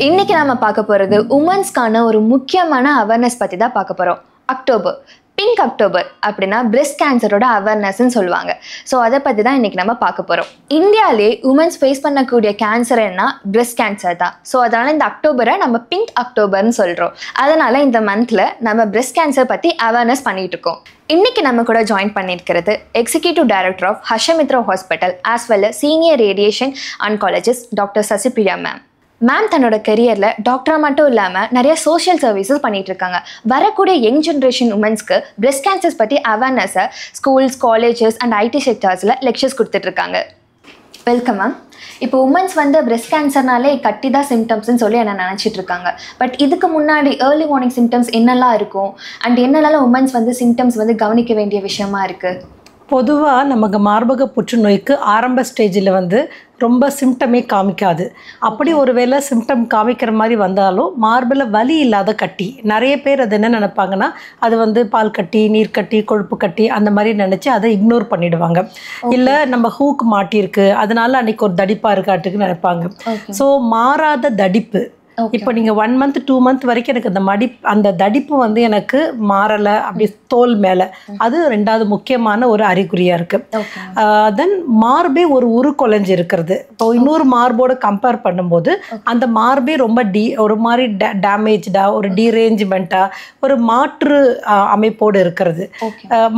இன்னைக்கு நாம பார்க்க போறது உமன்ஸ்க்கான ஒரு முக்கியமான அவேர்னஸ் பத்தி தான் பார்க்க போறோம். அக்டோபர், பிங்க் அக்டோபர் அப்படின்னா பிரெஸ்ட் கேன்சரோட அவேர்னஸ்ன்னு சொல்லுவாங்க. ஸோ அதை பற்றி தான் இன்னைக்கு நம்ம பார்க்க போகிறோம். இந்தியாவிலே உமன்ஸ் ஃபேஸ் பண்ணக்கூடிய கேன்சர் என்ன பிரெஸ்ட் கேன்சர் தான். ஸோ அதனால இந்த அக்டோபரை நம்ம பிங்க் அக்டோபர்னு சொல்கிறோம். அதனால இந்த மந்த்ல நம்ம பிரெஸ்ட் கேன்சர் பற்றி அவேர்னஸ் பண்ணிட்டு இருக்கோம். இன்னைக்கு நம்ம கூட ஜாயின் பண்ணியிருக்கிறது executive director of Harshamitra hospital as well senior radiation oncologist doctor Sasipriya ma'am. Ma'am தன்னோட கெரியரில் டாக்டராக மட்டும் இல்லாமல் நிறைய சோஷியல் சர்வீசஸ் பண்ணிட்டு இருக்காங்க. வரக்கூடிய யங் ஜென்ரேஷன் உமன்ஸ்க்கு பிரெஸ்ட் கேன்சர்ஸ் பற்றி அவேர்னஸை ஸ்கூல்ஸ், காலேஜஸ் அண்ட் ஐடி செக்டர்ஸில் லெக்சர்ஸ் கொடுத்துட்ருக்காங்க. Welcome ma'am. இப்போ உமன்ஸ் பிரெஸ்ட் கேன்சர்னாலே கட்டி தான் சிம்டம்ஸ்ன்னு சொல்லி என்ன நினச்சிட்டு இருக்காங்க. பட் இதுக்கு முன்னாடி ஏர்லி வார்னிங் சிம்டம்ஸ் என்னெல்லாம் இருக்கும் அண்ட் என்னெல்லாம் உமன்ஸ் சிம்டம்ஸ் கவனிக்க வேண்டிய விஷயமா இருக்குது? பொதுவாக நமக்கு மார்பக புற்றுநோய்க்கு ஆரம்ப ஸ்டேஜில் ரொம்ப சிம்டமே காமிக்காது. அப்படி ஒரு வேளை சிம்டம் காமிக்கிற மாதிரி வந்தாலும் மார்பில் வலி இல்லாத கட்டி. நிறைய பேர் அது என்ன நினைப்பாங்கன்னா அது பால் கட்டி, நீர் கட்டி, கொழுப்பு கட்டி அந்த மாதிரி நினச்சி அதை இக்னோர் பண்ணிடுவாங்க. இல்லை நம்ம ஹூக்கு மாட்டியிருக்கு அதனால அன்றைக்கி ஒரு தடிப்பாக இருக்காட்டுக்கு நினைப்பாங்க. ஸோ மாறாத தடிப்பு இப்போ நீங்கள் 1 month 2 month வரைக்கும் எனக்கு அந்த தடிப்பு எனக்கு மாறலை அப்படி தோல் மேலே, அது ரெண்டாவது முக்கியமான ஒரு அறிகுறியாக இருக்குது. தென் மார்பே ஒரு உருக்குலைஞ்சு இருக்கிறது. இப்போ இன்னொரு மார்போடு கம்பேர் பண்ணும்போது அந்த மார்பே ரொம்ப ஒரு மாதிரி டேமேஜ்டாக, ஒரு டீரேஞ்ச்மெண்ட்டாக, ஒரு மாற்று அமைப்போடு இருக்கிறது.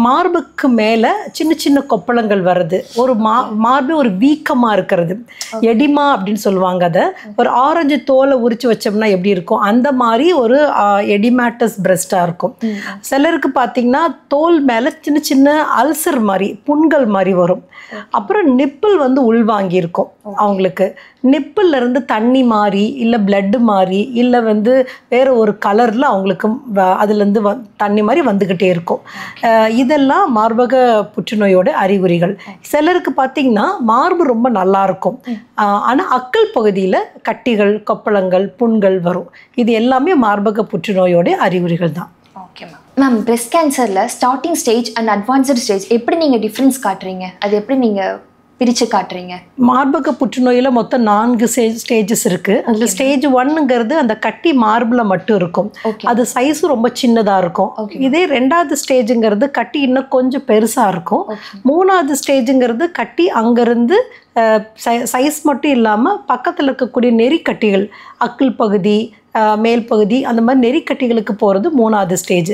மார்புக்கு மேலே சின்ன சின்ன கொப்பளங்கள் வருது. ஒரு மார்பே ஒரு வீக்கமாக இருக்கிறது. எடிமா அப்படின்னு சொல்லுவாங்க. அதை ஒரு ஆரஞ்சு தோலை உரிச்சு வச்சோம்னா எப்படி இருக்கும் அந்த மாதிரி ஒரு எடிமேட்டஸ் பிரெஸ்டாக இருக்கும். சிலருக்கு பார்த்தீங்கன்னா தோல் மேலே சின்ன சின்ன அல்சர் மாதிரி, புண்கள் மாதிரி வரும். அப்புறம் நிப்பிள் உள்வாங்கி இருக்கும். அவங்களுக்கு நிப்பிள்ல இருந்து தண்ணி மாதிரி, இல்லை பிளட்டு மாதிரி, இல்லை வேற ஒரு கலரில் அவங்களுக்கு அதுலேருந்து தண்ணி மாதிரி வந்துக்கிட்டே இருக்கும். இதெல்லாம் மார்பக புற்றுநோயோட அறிகுறிகள். சிலருக்கு பார்த்தீங்கன்னா மார்பு ரொம்ப நல்லா இருக்கும், ஆனால் அக்கல் பகுதியில் கட்டிகள், கொப்பளங்கள், புண்கள் வரும். இது எல்லாமே மார்பக புற்றுநோயோட அறிகுறிகள் தான். Okay ma'am. மேம், பிரெஸ்ட் கேன்சரில் starting stage and advanced stage எப்படி நீங்கள் டிஃப்ரென்ஸ் காட்டுறீங்க? அது எப்படி நீங்கள் பிரித்து காட்டுறீங்க? மார்பக புற்றுநோயில் மொத்தம் 4 ஸ்டேஜஸ் இருக்குது. அதில் ஸ்டேஜ் 1ங்கிறது அந்த கட்டி மார்பில் மட்டும் இருக்கும். அது சைஸும் ரொம்ப சின்னதாக இருக்கும். இதே 2வது ஸ்டேஜுங்கிறது கட்டி இன்னும் கொஞ்சம் பெருசாக இருக்கும். 3வது ஸ்டேஜுங்கிறது கட்டி அங்கேருந்து சைஸ் மட்டும் இல்லாமல் பக்கத்தில் இருக்கக்கூடிய நெறிக்கட்டிகள், அக்கிள் பகுதி, மேல் பகுதி, அந்த மாதிரி நெறிக்கட்டிகளுக்கு போகிறது 3வது ஸ்டேஜ்.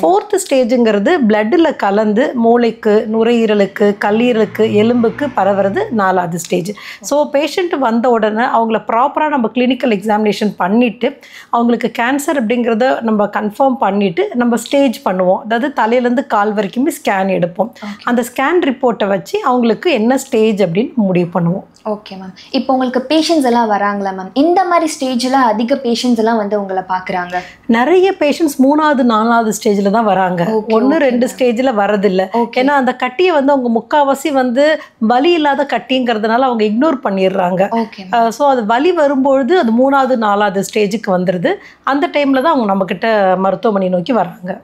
4th ஸ்டேஜுங்கிறது பிளட்டில் கலந்து மூளைக்கு, நுரையீரலுக்கு, கல்லீரலுக்கு, எலும்புக்கு பரவுறது 4வது ஸ்டேஜ். ஸோ பேஷண்ட் வந்த உடனே அவங்கள ப்ராப்பராக நம்ம கிளினிக்கல் எக்ஸாமினேஷன் பண்ணிவிட்டு அவங்களுக்கு கேன்சர் அப்படிங்கிறத நம்ம கன்ஃபார்ம் பண்ணிவிட்டு நம்ம ஸ்டேஜ் பண்ணுவோம். அதாவது தலையிலேருந்து கால் வரைக்குமே ஸ்கேன் எடுப்போம். அந்த ஸ்கேன் ரிப்போர்ட்டை வச்சு அவங்களுக்கு என்ன ஸ்டேஜ் அப்படின்னு முடிவு பண்ணுவோம். Okay ma'am. இப்போ உங்களுக்கு பேஷண்ட்ஸ் எல்லாம் வராங்களா மேம்? இந்த மாதிரி ஸ்டேஜில் அதிக பேஷண்ட்ஸ் எல்லாம் உங்களை பார்க்குறாங்க? நிறைய பேஷண்ட்ஸ் 3வது 4வது ஸ்டேஜில் தான் வராங்க. 1 2 ஸ்டேஜில் வரதில்லை. ஏன்னா அந்த கட்டியை அவங்க முக்கால்வாசி வலி இல்லாத கட்டிங்கிறதுனால அவங்க இக்னோர் பண்ணிடுறாங்க. ஸோ அது வலி வரும்பொழுது அது 3வது 4வது ஸ்டேஜுக்கு வந்துடுது. அந்த டைமில் தான் அவங்க நம்மக்கிட்ட மருத்துவமனை நோக்கி வராங்க.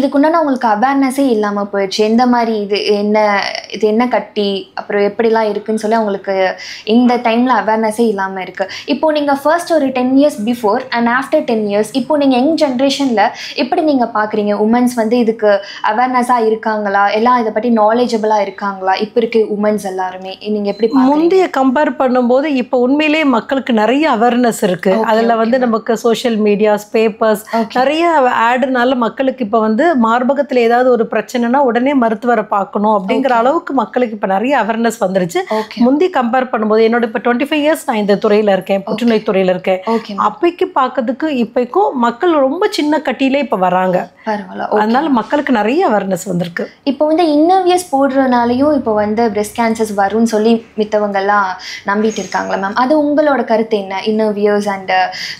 இதுக்குண்டான உங்களுக்கு அவேர்னஸே இல்லாமல் போயிடுச்சு. எந்த மாதிரி இது என்ன கட்டி, அப்புறம் எப்படிலாம் இருக்குன்னு சொல்லி அவங்களுக்கு இந்த டைமில் அவேர்னஸே இல்லாமல் இருக்குது. இப்போது நீங்கள் ஃபர்ஸ்ட் ஒரு 10 years before and after 10 years இப்போது நீங்கள் யங் ஜென்ரேஷனில் எப்படி நீங்கள் பார்க்குறீங்க? உமன்ஸ் இதுக்கு அவேர்னஸாக இருக்காங்களா? எல்லாம் இதை பற்றி நாலேஜபிளாக இருக்காங்களா? இப்போ இருக்க உமன்ஸ் எல்லாருமே நீங்கள் எப்படி முந்தைய கம்பேர் பண்ணும்போது இப்போ உண்மையிலே மக்களுக்கு நிறைய அவேர்னஸ் இருக்குது. அதில் நமக்கு சோஷியல் மீடியாஸ், பேப்பர்ஸ், நிறைய ஆடுனால மக்களுக்கு இப்போ மார்பகத்தில் ஏதாவது ஒரு பிரச்சனைனா உடனே மருத்துவரை பார்க்கணும் அப்படிங்கிற அளவுக்கு மக்களுக்கு இப்போ நிறைய அவேர்னஸ் வந்துருச்சு. முந்தைய கம்பேர் பண்ணும்போது என்னோட இப்போ 25 years நான் இந்த துறையில் இருக்கேன், புற்றுநோய் துறையில் இருக்கேன். அப்பைக்கு பார்க்கறதுக்கு இப்போக்கும் மக்கள் ரொம்ப சின்ன கட்டியிலே இப்போ வராங்க. அதனால மக்களுக்கு நிறைய அவேர்னஸ் வந்திருக்கு. இப்போ இன்னர்வியர்ஸ் போடுறதுனாலையும் இப்போ பிரெஸ்ட் கேன்சர்ஸ் வரும்னு சொல்லி மித்தவங்கெல்லாம் நம்பிட்டு இருக்காங்களா மேம்? அது உங்களோட கருத்து என்ன? இன்னர்வியர்ஸ் அண்ட்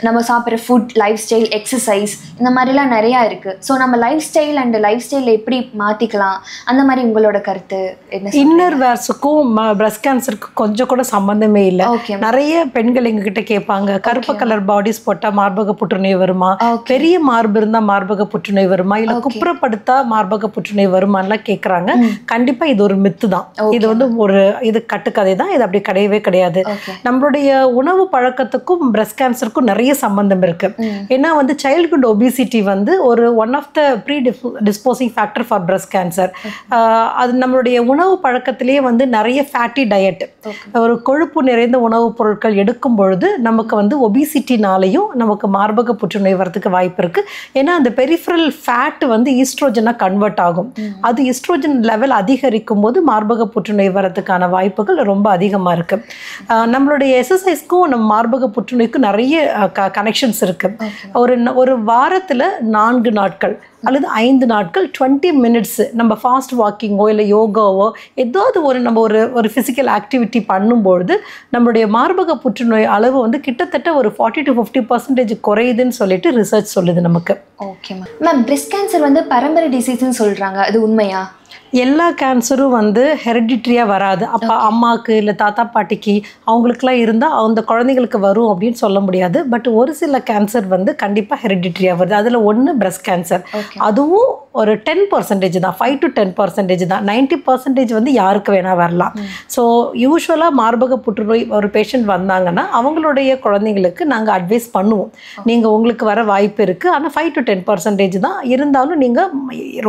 நம்ம சாப்பிட்ற ஃபுட், லைஃப் ஸ்டைல், எக்ஸசைஸ் இந்த மாதிரிலாம் நிறையா இருக்குது. ஸோ நம்ம லைஃப் ஸ்டைல் அண்ட் லைஃப் ஸ்டைலில் எப்படி மாற்றிக்கலாம், அந்த மாதிரி உங்களோட கருத்து என்ன? இன்னர்வேர்ஸுக்கும் பிரெஸ்ட் கேன்சருக்கு கொஞ்சம் கூட கேன்சரோட சம்பந்தமே இல்லை. Okay. நிறைய பெண்கள் எங்ககிட்ட கேட்பாங்க, கருப்பு கலர் பாடிஸ் போட்டா மார்பக புற்றுநோய் வருமா, Okay. பெரிய மார்பு இருந்தா மார்பக புற்றுநோய் வருமா, இல்ல குப்புறப்படுத்தா மார்பக புற்றுநோய் வருமானலாம் கேட்கறாங்க. கண்டிப்பா இது ஒரு மித்து தான். இது வந்து இது கட்டுக்கதை தான். இது அப்படி கிடையவே கிடையாது. Okay. நம்மளுடைய உணவு பழக்கத்துக்கும் பிரஸ்ட் கேன்சருக்கும் நிறைய சம்பந்தம் இருக்கு. ஏன்னா வந்து சைல்ட்ஹுட் ஒபிசிட்டி வந்து ஒரு one of the predisposing factor for breast cancer. அது நம்மளுடைய உணவு பழக்கத்திலேயே வந்து நிறைய ஃபேட்டி டயட், ஒரு கொழுப்பு நிறைந்த உணவுப் பொருட்கள் எடுக்கும் பொழுது நமக்கு வந்து ஒபிசிட்டினாலையும் நமக்கு மார்பக புற்றுநோய் வரதுக்கு வாய்ப்பு இருக்கு. ஏன்னா அந்த பெரிஃபரல் ஃபேட் வந்து ஈஸ்ட்ரோஜனா கன்வெர்ட் ஆகும். அது ஈஸ்ட்ரோஜன் லெவல் அதிகரிக்கும் போது மார்பக புற்றுநோய் வரதுக்கான வாய்ப்புகள் ரொம்ப அதிகமாக இருக்கு. நம்மளுடைய எக்ஸசைஸ்க்கும் நம்ம மார்பக புற்றுநோய்க்கும் நிறைய கனெக்ஷன்ஸ் இருக்கு. ஒரு வாரத்தில் 4 நாட்கள் அல்லது 5 நாட்கள் 20 மினிட்ஸ் நம்ம ஃபாஸ்ட் வாக்கிங்கோ இல்லை யோகாவோ ஏதாவது நம்ம ஒரு ஃபிசிக்கல் ஆக்டிவிட்டி பண்ணும்பொழுது நம்மளுடைய மார்பக புற்றுநோய் அளவு வந்து கிட்டத்தட்ட ஒரு 40 to 50% குறையுதுன்னு சொல்லிட்டு ரிசர்ச் சொல்லுது நமக்கு. ஓகே மேம், பிரஸ்ட் கேன்சர் வந்து பரம்பரை டிசீஸ்ன்னு சொல்றாங்க, அது உண்மையா? எல்லா கேன்சரும் வந்து ஹெரிடிட்ரியாக வராது. அப்போ அம்மாவுக்கு இல்லை தாத்தா பாட்டிக்கு அவங்களுக்குலாம் இருந்தால் அந்த குழந்தைங்களுக்கு வரும் அப்படின்னு சொல்ல முடியாது. பட் ஒரு சில கேன்சர் வந்து கண்டிப்பாக ஹெரிடிட்ரியாக வருது. அதில் ஒன்று பிரஸ்ட் கேன்சர். அதுவும் ஒரு 10% தான், 5 to 10% தான். 90% வந்து யாருக்கு வேணால் வரலாம். ஸோ யூஸ்வலாக மார்பக புற்றுநோய் ஒரு பேஷண்ட் வந்தாங்கன்னா அவங்களுடைய குழந்தைங்களுக்கு நாங்கள் அட்வைஸ் பண்ணுவோம், நீங்கள் உங்களுக்கு வர வாய்ப்பு இருக்குது, ஆனால் 5 to 10% தான். இருந்தாலும் நீங்கள்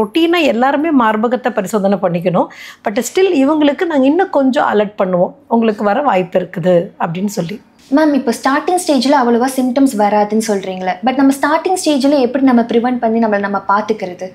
ரொட்டீனாக எல்லாருமே மார்பகத்தை பரிசோதனை பண்ணிக்கணும். பட் ஸ்டில் இவங்களுக்கு நாங்கள் இன்னும் கொஞ்சம் அலர்ட் பண்ணுவோம், உங்களுக்கு வர வாய்ப்பு இருக்குது அப்படின்னு சொல்லி. மேம், இப்போ ஸ்டார்டிங் ஸ்டேஜில் அவ்வளோவா சிம்டம்ஸ் வராதுன்னு சொல்கிறீங்களே, பட் நம்ம ஸ்டார்டிங் ஸ்டேஜில் எப்படி நம்ம ப்ரிவென்ட் பண்ணி நம்ம பார்த்துக்கிறது?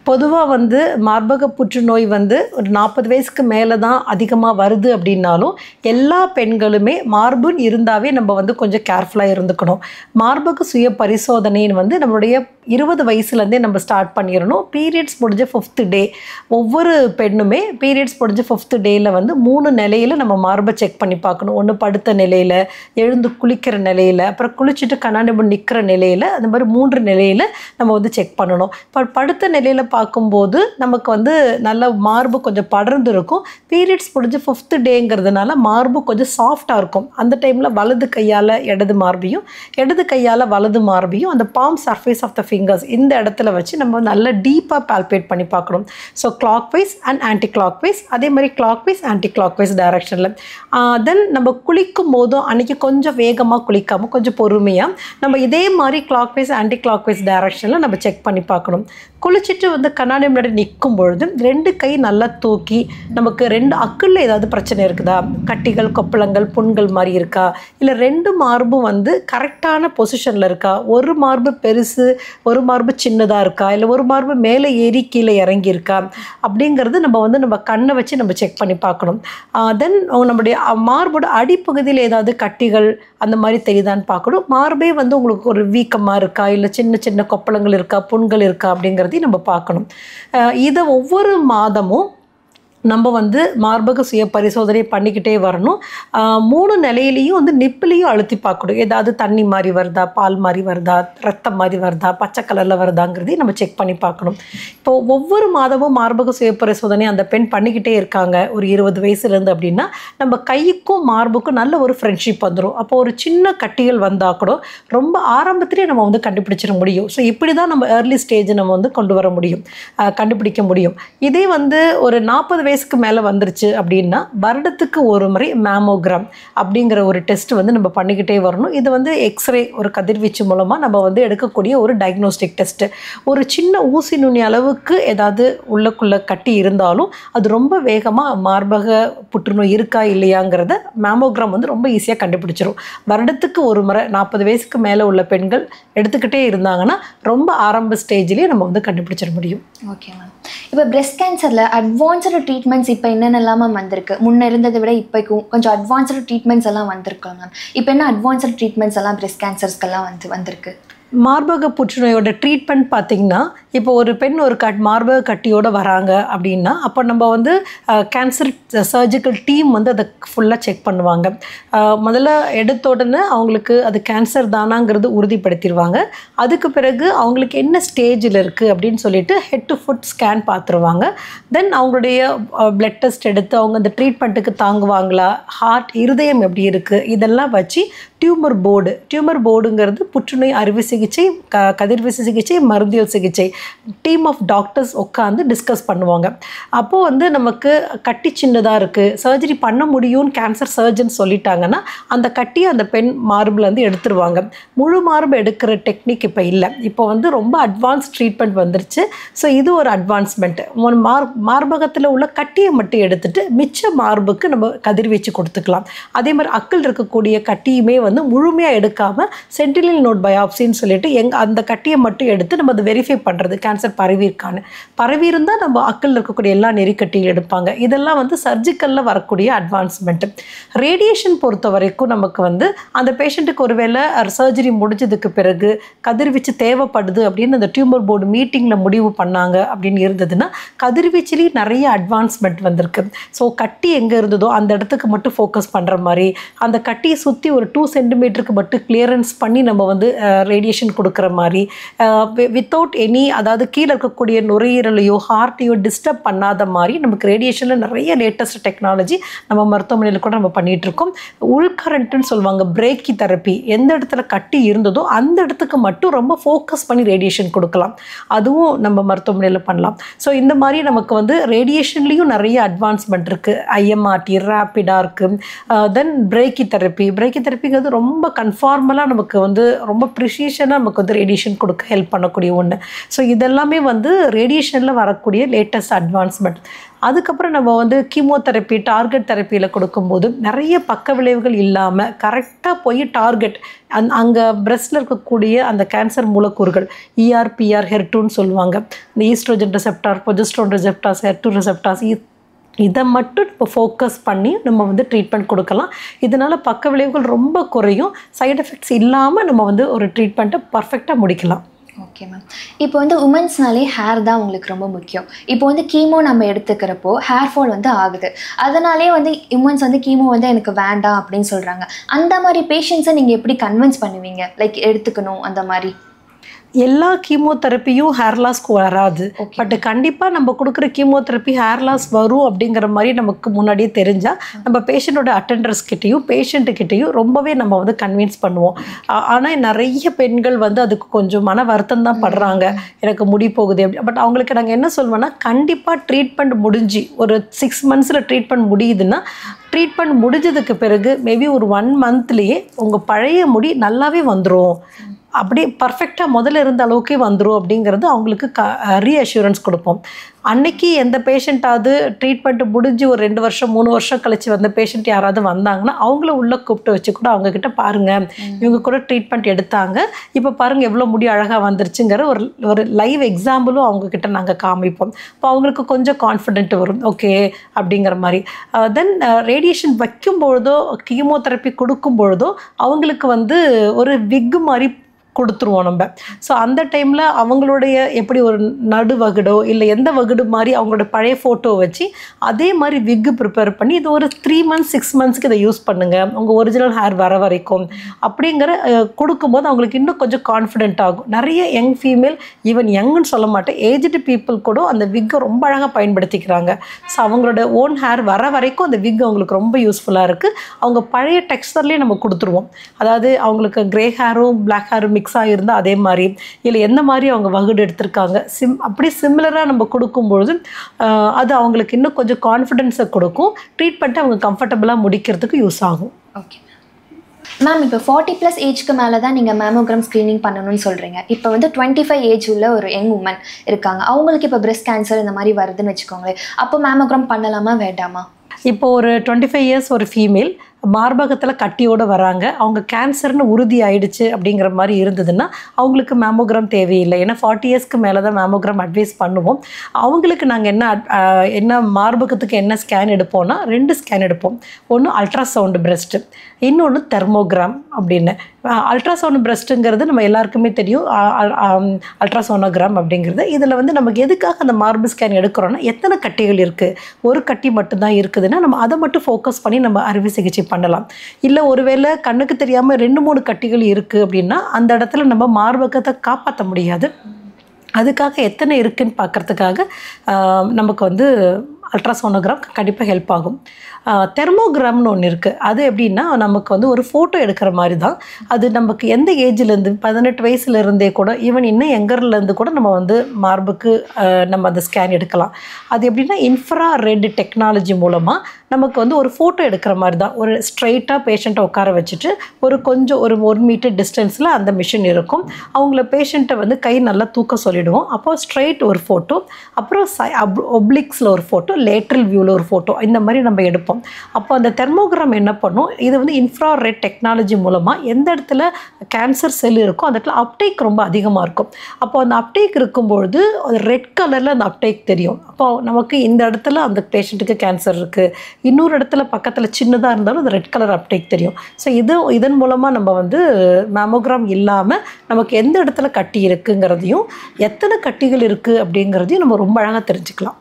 பொதுவாக வந்து மார்பக புற்றுநோய் வந்து ஒரு 40 வயசுக்கு மேலே தான் அதிகமாக வருது அப்படின்னாலும் எல்லா பெண்களுமே மார்புன்னு இருந்தாவே நம்ம வந்து கொஞ்சம் கேர்ஃபுல்லாக இருந்துக்கணும். மார்பக சுய பரிசோதனைன்னு வந்து நம்மளுடைய 20 வயசுலேருந்தே நம்ம ஸ்டார்ட் பண்ணிடணும். பீரியட்ஸ் முடிஞ்ச 5th டே ஒவ்வொரு பெண்ணுமே பீரியட்ஸ் முடிஞ்ச 5th டேயில் வந்து 3 நிலையில் நம்ம மார்பை செக் பண்ணி பார்க்கணும். ஒன்று படுத்த நிலையில், எழுந்து குளிக்கிற நிலையில், அப்புறம் குளிச்சுட்டு கண்ணாடி முன் நிற்கிற நிலையில், அந்த மாதிரி 3 நிலையில் நம்ம வந்து செக் பண்ணணும். இப்போ படுத்த நிலையில் பார்க்கும்போது நமக்கு வந்து நல்ல மார்பு கொஞ்சம் படர்ந்து இருக்கும். பீரியட்ஸ் முடிஞ்ச 5th டேங்கிறதுனால மார்பு கொஞ்சம் சாஃப்டாக இருக்கும். அந்த டைமில் வலது கையால் இடது மார்பையும் இடது கையால் வலது மார்பையும் அந்த palm surface of the fingers இந்த இடத்துல வச்சு நம்ம நல்ல டீப்பாக பால்பேட் பண்ணி பார்க்கணும். So clockwise and anticlockwise, அதே மாதிரி clockwise anticlockwise டைரக்ஷனில். தென் நம்ம குளிக்கும் போதும் அன்றைக்கி கொஞ்சம் வேகமாக குளிக்காமல் கொஞ்சம் பொறுமையாக நம்ம இதே மாதிரி clockwise anticlockwise டைரக்ஷனில் நம்ம செக் பண்ணி பார்க்கணும். குளிச்சுட்டு வந்து கண்ணாடி முன்னாடி நிற்கும் பொழுது 2 கை நல்லா தூக்கி நமக்கு 2 அக்குள்ள ஏதாவது பிரச்சனை இருக்குதா, கட்டிகள் கொப்பளங்கள் புண்கள் மாதிரி இருக்கா, இல்லை 2 மார்பும் வந்து கரெக்டான பொசிஷனில் இருக்கா, ஒரு மார்பு பெருசு ஒரு மார்பு சின்னதாக இருக்கா, இல்லை ஒரு மார்பு மேலே ஏறி கீழே இறங்கி இருக்கா அப்படிங்கிறது நம்ம கண்ணை வச்சு நம்ம செக் பண்ணி பார்க்கணும். தென் நம்முடைய மார்போட அடிப்பகுதியில் ஏதாவது கட்டிகள் அந்த மாதிரி தெரியுதான்னு பார்க்கணும். மார்பே வந்து உங்களுக்கு ஒரு வீக்கமாக இருக்கா, இல்லை சின்ன சின்ன கொப்பளங்கள் இருக்கா, புண்கள் இருக்கா அப்படிங்கிறதையும் நம்ம பார்க்கணும். இதை ஒவ்வொரு மாதமும் நம்ம வந்து மார்பக சுய பரிசோதனை பண்ணிக்கிட்டே வரணும். 3 நிலையிலையும் வந்து நிப்பிலையும் அழுத்தி பார்க்கணும். ஏதாவது தண்ணி மாதிரி வருதா, பால் மாதிரி வருதா, ரத்தம் மாதிரி வருதா, பச்சை கலரில் வருதாங்கிறதையும் நம்ம செக் பண்ணி பார்க்கணும். இப்போ ஒவ்வொரு மாதமும் மார்பக சுய பரிசோதனை அந்த பெண் பண்ணிக்கிட்டே இருக்காங்க ஒரு 20 வயசுலேருந்து அப்படின்னா நம்ம கைக்கும் மார்புக்கும் நல்ல ஒரு ஃப்ரெண்ட்ஷிப் வந்துடும். அப்போ ஒரு சின்ன கட்டிகள் வந்தால் கூட ரொம்ப ஆரம்பத்திலே நம்ம வந்து கண்டுபிடிச்சிட முடியும். ஸோ இப்படி தான் நம்ம ஏர்லி ஸ்டேஜ் நம்ம வந்து கொண்டு வர முடியும், கண்டுபிடிக்க முடியும். இதே வந்து ஒரு 40 வயசுக்கு மேலே வந்துருச்சு அப்படின்னா வருடத்துக்கு ஒரு முறை மேமோகிராம் அப்படிங்கிற ஒரு டெஸ்ட் வந்து நம்ம பண்ணிக்கிட்டே வரணும். இது வந்து எக்ஸ்ரே ஒரு கதிர்வீச்சு மூலமாக நம்ம வந்து எடுக்கக்கூடிய ஒரு டயக்னோஸ்டிக் டெஸ்ட்டு. ஒரு சின்ன ஊசி நுனி அளவுக்கு ஏதாவது உள்ளக்குள்ளே கட்டி இருந்தாலும் அது ரொம்ப வேகமாக மார்பக புற்றுநோய் இருக்கா இல்லையாங்கிறத மேமோகிராம் வந்து ரொம்ப ஈஸியாக கண்டுபிடிச்சிரும். வருடத்துக்கு ஒரு முறை 40 வயசுக்கு மேலே உள்ள பெண்கள் எடுத்துக்கிட்டே இருந்தாங்கன்னா ரொம்ப ஆரம்ப ஸ்டேஜ்லேயே நம்ம வந்து கண்டுபிடிச்சிட முடியும். ஓகே மேம், இப்போ பிரஸ்ட் கேன்சரில் அட்வான்ஸ்டு ட்ரீட்மெண்ட்ஸ் இப்போ என்னென்னலாம் மேம் வந்திருக்கு? முன்னே இருந்ததை விட இப்போ கொஞ்சம் அட்வான்ஸ்டு ட்ரீட்மெண்ட்ஸ் எல்லாம் வந்திருக்கோம் மேம். இப்போ என்ன அட்வான்ஸ்டு ட்ரீட்மெண்ட்ஸ் எல்லாம் பிரஸ்ட் கேன்சர்ஸ்க்கெல்லாம் வந்திருக்கு? மார்பக புற்றுநோயோட ட்ரீட்மெண்ட் பார்த்திங்கன்னா இப்போ ஒரு பெண் ஒரு மார்பக கட்டியோடு வராங்க அப்படின்னா அப்போ நம்ம வந்து கேன்சர் சர்ஜிக்கல் டீம் வந்து அதை ஃபுல்லாக செக் பண்ணுவாங்க. முதல்ல எடுத்த உடனே அவங்களுக்கு அது கேன்சர் தானாங்கிறது உறுதிப்படுத்திடுவாங்க. அதுக்கு பிறகு அவங்களுக்கு என்ன ஸ்டேஜில் இருக்குது அப்படின்னு சொல்லிட்டு ஹெட் டு ஃபுட் ஸ்கேன் பார்த்துருவாங்க. தென் அவங்களுடைய பிளட் டெஸ்ட் எடுத்து அவங்க அந்த ட்ரீட்மெண்ட்டுக்கு தாங்குவாங்களா, ஹார்ட் இருதயம் எப்படி இருக்குது, இதெல்லாம் வச்சு டியூமர் போர்டுங்கிறது புற்றுநோய் அறுவை சிகிச்சை, கதிர்வீச்சு சிகிச்சை, மருந்தியல் சிகிச்சை டீம் ஆஃப் டாக்டர்ஸ் உட்காந்து டிஸ்கஸ் பண்ணுவாங்க. அப்போது வந்து நமக்கு கட்டி சின்னதாக இருக்குது, சர்ஜரி பண்ண முடியும்னு கேன்சர் சர்ஜன் சொல்லிட்டாங்கன்னா அந்த கட்டியை அந்த பெண் மார்புலேருந்து எடுத்துருவாங்க. முழு மார்பு எடுக்கிற டெக்னிக் இப்போ இல்லை. இப்போ வந்து ரொம்ப அட்வான்ஸ் ட்ரீட்மெண்ட் வந்துருச்சு. ஸோ இது ஒரு அட்வான்ஸ்மெண்ட். மார்பகத்தில் உள்ள கட்டியை மட்டும் எடுத்துட்டு மிச்ச மார்புக்கு நம்ம கதிர்வீச்சு கொடுத்துக்கலாம். அதே மாதிரி அக்கள் இருக்கக்கூடிய கட்டியுமே வந்து முழுமையாக எடுக்காமல் சென்டினல் நோட் பயாப்சின்னு சொல்லிட்டு அந்த கட்டியை மட்டும் எடுத்து நம்ம அதை வெரிஃபை பண்ணுறது கேன்சர் பரவி இருந்தால் நம்ம அக்கள் இருக்கக்கூடிய எல்லா நெறிக்கட்டியும் எடுப்பாங்க. இதெல்லாம் வந்து சர்ஜிக்கலில் வரக்கூடிய அட்வான்ஸ்மெண்ட்டு. ரேடியேஷன் பொறுத்த வரைக்கும் நமக்கு வந்து அந்த பேஷண்ட்டுக்கு ஒருவேளை சர்ஜரி முடிஞ்சதுக்கு பிறகு கதிர்வீச்சு தேவைப்படுது அப்படின்னு அந்த டியூமர் போர்டு மீட்டிங்கில் முடிவு பண்ணாங்க அப்படின்னு இருந்ததுன்னா கதிர்வீச்சிலேயும் நிறைய அட்வான்ஸ்மெண்ட் வந்திருக்கு. ஸோ கட்டி எங்கே இருந்ததோ அந்த இடத்துக்கு மட்டும் ஃபோக்கஸ் பண்ணுற மாதிரி, அந்த கட்டியை சுற்றி ஒரு 2 சென்டிமீட்டருக்கு மட்டும் கிளியரன்ஸ் பண்ணி நம்ம வந்து ரேடியேஷன் கொடுக்குற மாதிரி, வித்தவுட் எனி அதாவது கீழே இருக்கக்கூடிய நுரையீரலையோ ஹார்ட்டையோ டிஸ்டர்ப் பண்ணாத மாதிரி நமக்கு ரேடியேஷனில் நிறைய லேட்டஸ்ட் டெக்னாலஜி நம்ம மருத்துவமனையில் கூட நம்ம பண்ணிகிட்ருக்கோம். உள்கரண்ட்டுன்னு சொல்லுவாங்க, பிரேக்கி தெரப்பி. எந்த இடத்துல கட்டி இருந்ததோ அந்த இடத்துக்கு மட்டும் ரொம்ப ஃபோக்கஸ் பண்ணி ரேடியேஷன் கொடுக்கலாம். அதுவும் நம்ம மருத்துவமனையில் பண்ணலாம். ஸோ இந்த மாதிரி நமக்கு வந்து ரேடியேஷன்லேயும் நிறைய அட்வான்ஸ்மெண்ட் இருக்குது. ஐஎம்ஆர்டி ரேப்பிடாக இருக்குது. தென் பிரேக்கி தெரப்பிங்கிறது ரொம்ப கன்ஃபார்மலாக நமக்கு வந்து ரொம்ப ப்ரிசிஷனாக நமக்கு வந்து ரேடியேஷன் கொடுக்க ஹெல்ப் பண்ணக்கூடிய ஒன்று. ஸோ இதெல்லாமே வந்து ரேடியேஷனில் வரக்கூடிய லேட்டஸ்ட் அட்வான்ஸ்மெண்ட். அதுக்கப்புறம் நம்ம வந்து கீமோதெரப்பி, டார்கெட் தெரப்பியில் கொடுக்கும்போது நிறைய பக்க விளைவுகள் இல்லாமல் கரெக்டாக போய் டார்கெட் அங்கே பிரெஸ்ட்டில் இருக்கக்கூடிய அந்த கேன்சர் மூலக்கூறுகள் ER/PR HER2ன்னு சொல்லுவாங்க. இந்த oestrogen receptor, progesterone receptors, HER2 receptors, இதை மட்டும் இப்போ ஃபோக்கஸ் பண்ணி நம்ம வந்து ட்ரீட்மெண்ட் கொடுக்கலாம். இதனால் பக்க விளைவுகள் ரொம்ப குறையும். சைடு எஃபெக்ட்ஸ் இல்லாமல் நம்ம வந்து ஒரு ட்ரீட்மெண்ட்டை பர்ஃபெக்டாக முடிக்கலாம். Okay ma'am. இப்போ வந்து உமன்ஸ்னாலே ஹேர் தான் உங்களுக்கு ரொம்ப முக்கியம். இப்போ வந்து கீமோ நம்ம எடுத்துக்கிறப்போ ஹேர் ஃபால் வந்து ஆகுது. அதனாலே வந்து உமன்ஸ் வந்து கீமோ வந்து எனக்கு வேண்டாம் அப்படின்னு சொல்கிறாங்க. அந்த மாதிரி பேஷண்ட்ஸை நீங்கள் எப்படி கன்வின்ஸ் பண்ணுவீங்க, லைக் எடுத்துக்கணும் அந்த மாதிரி? எல்லா கீமோதெரப்பியும் ஹேர் லாஸ்க்கு வராது. பட் கண்டிப்பாக நம்ம கொடுக்குற கீமோதெரப்பி ஹேர் லாஸ் வரும் அப்படிங்கிற மாதிரி நமக்கு முன்னாடியே தெரிஞ்சால் நம்ம பேஷண்ட்டோட அட்டெண்டர்ஸ்கிட்டையும் பேஷண்ட்டுக்கிட்டையும் ரொம்பவே நம்ம வந்து கன்வின்ஸ் பண்ணுவோம். ஆனால் நிறைய பெண்கள் வந்து அதுக்கு கொஞ்சம் மன வருத்தம் தான் படுறாங்க, எனக்கு முடி போகுது அப்படி. பட் அவங்களுக்கு நாங்கள் என்ன சொல்வோன்னா, கண்டிப்பாக ட்ரீட்மெண்ட் முடிஞ்சு ஒரு 6 மந்த்ஸில் ட்ரீட்மெண்ட் முடியுதுன்னா ட்ரீட்மெண்ட் முடிஞ்சதுக்கு பிறகு மேபி ஒரு 1 மந்த்லேயே உங்கள் பழைய முடி நல்லாவே வந்துடும், அப்படி பர்ஃபெக்டாக முதல்ல இருந்த அளவுக்கே வந்துடும் அப்படிங்கிறது அவங்களுக்கு ரீஅஷூரன்ஸ் கொடுப்போம். அன்னைக்கு எந்த பேஷண்ட்டாவது ட்ரீட்மெண்ட்டு முடிஞ்சு ஒரு 2 வருஷம் 3 வருஷம் கழிச்சு வந்த பேஷண்ட் யாராவது வந்தாங்கன்னா அவங்கள உள்ளே கூப்பிட்டு வச்சு கூட அவங்கக்கிட்ட பாருங்கள், இவங்க கூட ட்ரீட்மெண்ட் எடுத்தாங்க, இப்போ பாருங்கள் எவ்வளோ முடி அழகாக வந்துருச்சுங்கிற ஒரு லைவ் எக்ஸாம்பிளும் அவங்கக்கிட்ட நாங்கள் காமிப்போம். இப்போ அவங்களுக்கு கொஞ்சம் கான்ஃபிடென்ட் வரும், ஓகே அப்படிங்கிற மாதிரி. தென் ரேடியேஷன் வைக்கும்பொழுதோ கீமோதெரப்பி கொடுக்கும் பொழுதோ அவங்களுக்கு வந்து ஒரு விக்கு மாதிரி கொடுத்துருவோம் நம்ம. ஸோ அந்த டைமில் அவங்களுடைய எப்படி ஒரு நடு வகுடோ இல்லை எந்த வகுடு மாதிரி அவங்களோட பழைய ஃபோட்டோ வச்சு அதே மாதிரி விக்கு ப்ரிப்பேர் பண்ணி இது ஒரு 3 மந்த்ஸ் 6 மந்த்ஸ்க்கு இதை யூஸ் பண்ணுங்கள் உங்கள் ஒரிஜினல் ஹேர் வர வரைக்கும் அப்படிங்கிற கொடுக்கும்போது அவங்களுக்கு இன்னும் கொஞ்சம் கான்ஃபிடென்ட் ஆகும். நிறைய யங் ஃபீமேல், ஈவன் யங்குன்னு சொல்ல மாட்டேன், ஏஜ்டு பீப்புள் கூட அந்த விக்கை ரொம்ப அழகாக பயன்படுத்திக்கிறாங்க. ஸோ அவங்களோட ஓன் ஹேர் வர வரைக்கும் அந்த விக் அவங்களுக்கு ரொம்ப யூஸ்ஃபுல்லாக இருக்குது. அவங்க பழைய டெக்ஸ்டர்லேயே நம்ம கொடுத்துருவோம். அதாவது அவங்களுக்கு க்ரே ஹேரும் பிளாக் ஹேரும் மிக்ஸ் ஆகியிருந்தால் அதே மாதிரி, இல்லை எந்த மாதிரி அவங்க வகுடு எடுத்திருக்காங்க அப்படி சிமிலராக நம்ம கொடுக்கும்பொழுது அது அவங்களுக்கு இன்னும் கொஞ்சம் கான்ஃபிடென்ஸை கொடுக்கும். ட்ரீட்மெண்ட்டை அவங்க கம்ஃபர்டபுளாக முடிக்கிறதுக்கு யூஸ் ஆகும். Okay ma'am. இப்போ 40+ ஏஜ்க்கு மேலே தான் நீங்கள் மேமோகிராம் ஸ்க்ரீனிங் பண்ணணும்னு சொல்கிறீங்க. இப்போ வந்து 25 ஏஜ் உள்ள ஒரு யங் உமன் இருக்காங்க, அவங்களுக்கு இப்போ பிரெஸ்ட் கேன்சர் இந்த மாதிரி வருதுன்னு வச்சுக்கோங்களேன், அப்போ மேமோகிராம் பண்ணலாமா வேண்டாமா? இப்போ ஒரு 25 இயர்ஸ் ஒரு ஃபீமேல் மார்பகத்தில் கட்டியோடு வராங்க, அவங்க கேன்சர்னு உறுதி ஆயிடுச்சு அப்படிங்கிற மாதிரி இருந்ததுன்னா அவங்களுக்கு மேமோகிராம் தேவையில்லை. ஏன்னா 40 இயர்ஸ்க்கு மேலே தான் மேமோகிராம் அட்வைஸ் பண்ணுவோம். அவங்களுக்கு நாங்கள் என்ன மார்பகத்துக்கு என்ன ஸ்கேன் எடுப்போம்னா 2 ஸ்கேன் எடுப்போம். ஒன்று அல்ட்ராசவுண்டு பிரெஸ்ட்டு, இன்னொன்று தெர்மோகிராம் அப்படின்னு. அல்ட்ராசவுண்ட் பிரஸ்ட்டுங்கிறது நம்ம எல்லாருக்குமே தெரியும், அல்ட்ராசோனோகிராம் அப்படிங்கிறது. இதில் வந்து நமக்கு எதுக்காக அந்த மார்பு ஸ்கேன் எடுக்கிறோன்னா, எத்தனை கட்டிகள் இருக்குது, ஒரு கட்டி மட்டும்தான் இருக்குதுன்னா நம்ம அதை மட்டும் ஃபோக்கஸ் பண்ணி நம்ம அறுவை சிகிச்சை பண்ணலாம். இல்லை ஒருவேளை கண்ணுக்கு தெரியாமல் 2-3 கட்டிகள் இருக்குது அப்படின்னா அந்த இடத்துல நம்ம மார்பகத்தை காப்பாற்ற முடியாது. அதுக்காக எத்தனை இருக்குன்னு பார்க்குறதுக்காக நமக்கு வந்து அல்ட்ராசோனோகிராம் கண்டிப்பாக ஹெல்ப் ஆகும். தெர்மோகிராம்னு ஒன்று இருக்குது. அது எப்படின்னா நமக்கு வந்து ஒரு ஃபோட்டோ எடுக்கிற மாதிரி தான். அது நமக்கு எந்த ஏஜ்லேருந்து 18 வயசுலேருந்தே கூட ஈவன் இன்னும் எங்கர்லேருந்து கூட நம்ம வந்து மார்புக்கு நம்ம அந்த ஸ்கேன் எடுக்கலாம். அது எப்படின்னா இன்ஃப்ரா ரெட் டெக்னாலஜி மூலமாக நமக்கு வந்து ஒரு ஃபோட்டோ எடுக்கிற மாதிரி தான். ஒரு ஸ்ட்ரைட்டாக பேஷண்ட்டை உட்கார வச்சுட்டு கொஞ்சம் ஒரு 1 மீட்டர் டிஸ்டன்ஸில் அந்த மிஷின் இருக்கும். அவங்கள பேஷண்ட்டை வந்து கை நல்லா தூக்க சொல்லிவிடுவோம். அப்போ ஸ்ட்ரைட் ஒரு ஃபோட்டோ, அப்புறம் ஒப்ளிக்ஸில் ஒரு ஃபோட்டோ, லேட்ரல் வியூவில் ஒரு ஃபோட்டோ, இந்த மாதிரி நம்ம எடுப்போம். அப்போ அந்த தெர்மோகிராம் என்ன பண்ணும், இது வந்து இன்ஃப்ரா ரெட் டெக்னாலஜி மூலமாக எந்த இடத்துல கேன்சர் செல் இருக்கோ அந்த இடத்துல அப்டேக் ரொம்ப அதிகமாக இருக்கும். அப்போ அந்த அப்டேக் இருக்கும்பொழுது ரெட் கலரில் அந்த அப்டேக் தெரியும். அப்போ நமக்கு இந்த இடத்துல அந்த பேஷண்ட்டுக்கு கேன்சர் இருக்குது, இன்னொரு இடத்துல பக்கத்தில் சின்னதாக இருந்தாலும் அந்த ரெட் கலர் அப்டேக் தெரியும். ஸோ இதன் மூலமாக நம்ம வந்து மேமோகிராம் இல்லாமல் நமக்கு எந்த இடத்துல கட்டி இருக்குங்கிறதையும் எத்தனை கட்டிகள் இருக்குது அப்படிங்கிறதையும் நம்ம ரொம்ப அழகாக தெரிஞ்சுக்கலாம்.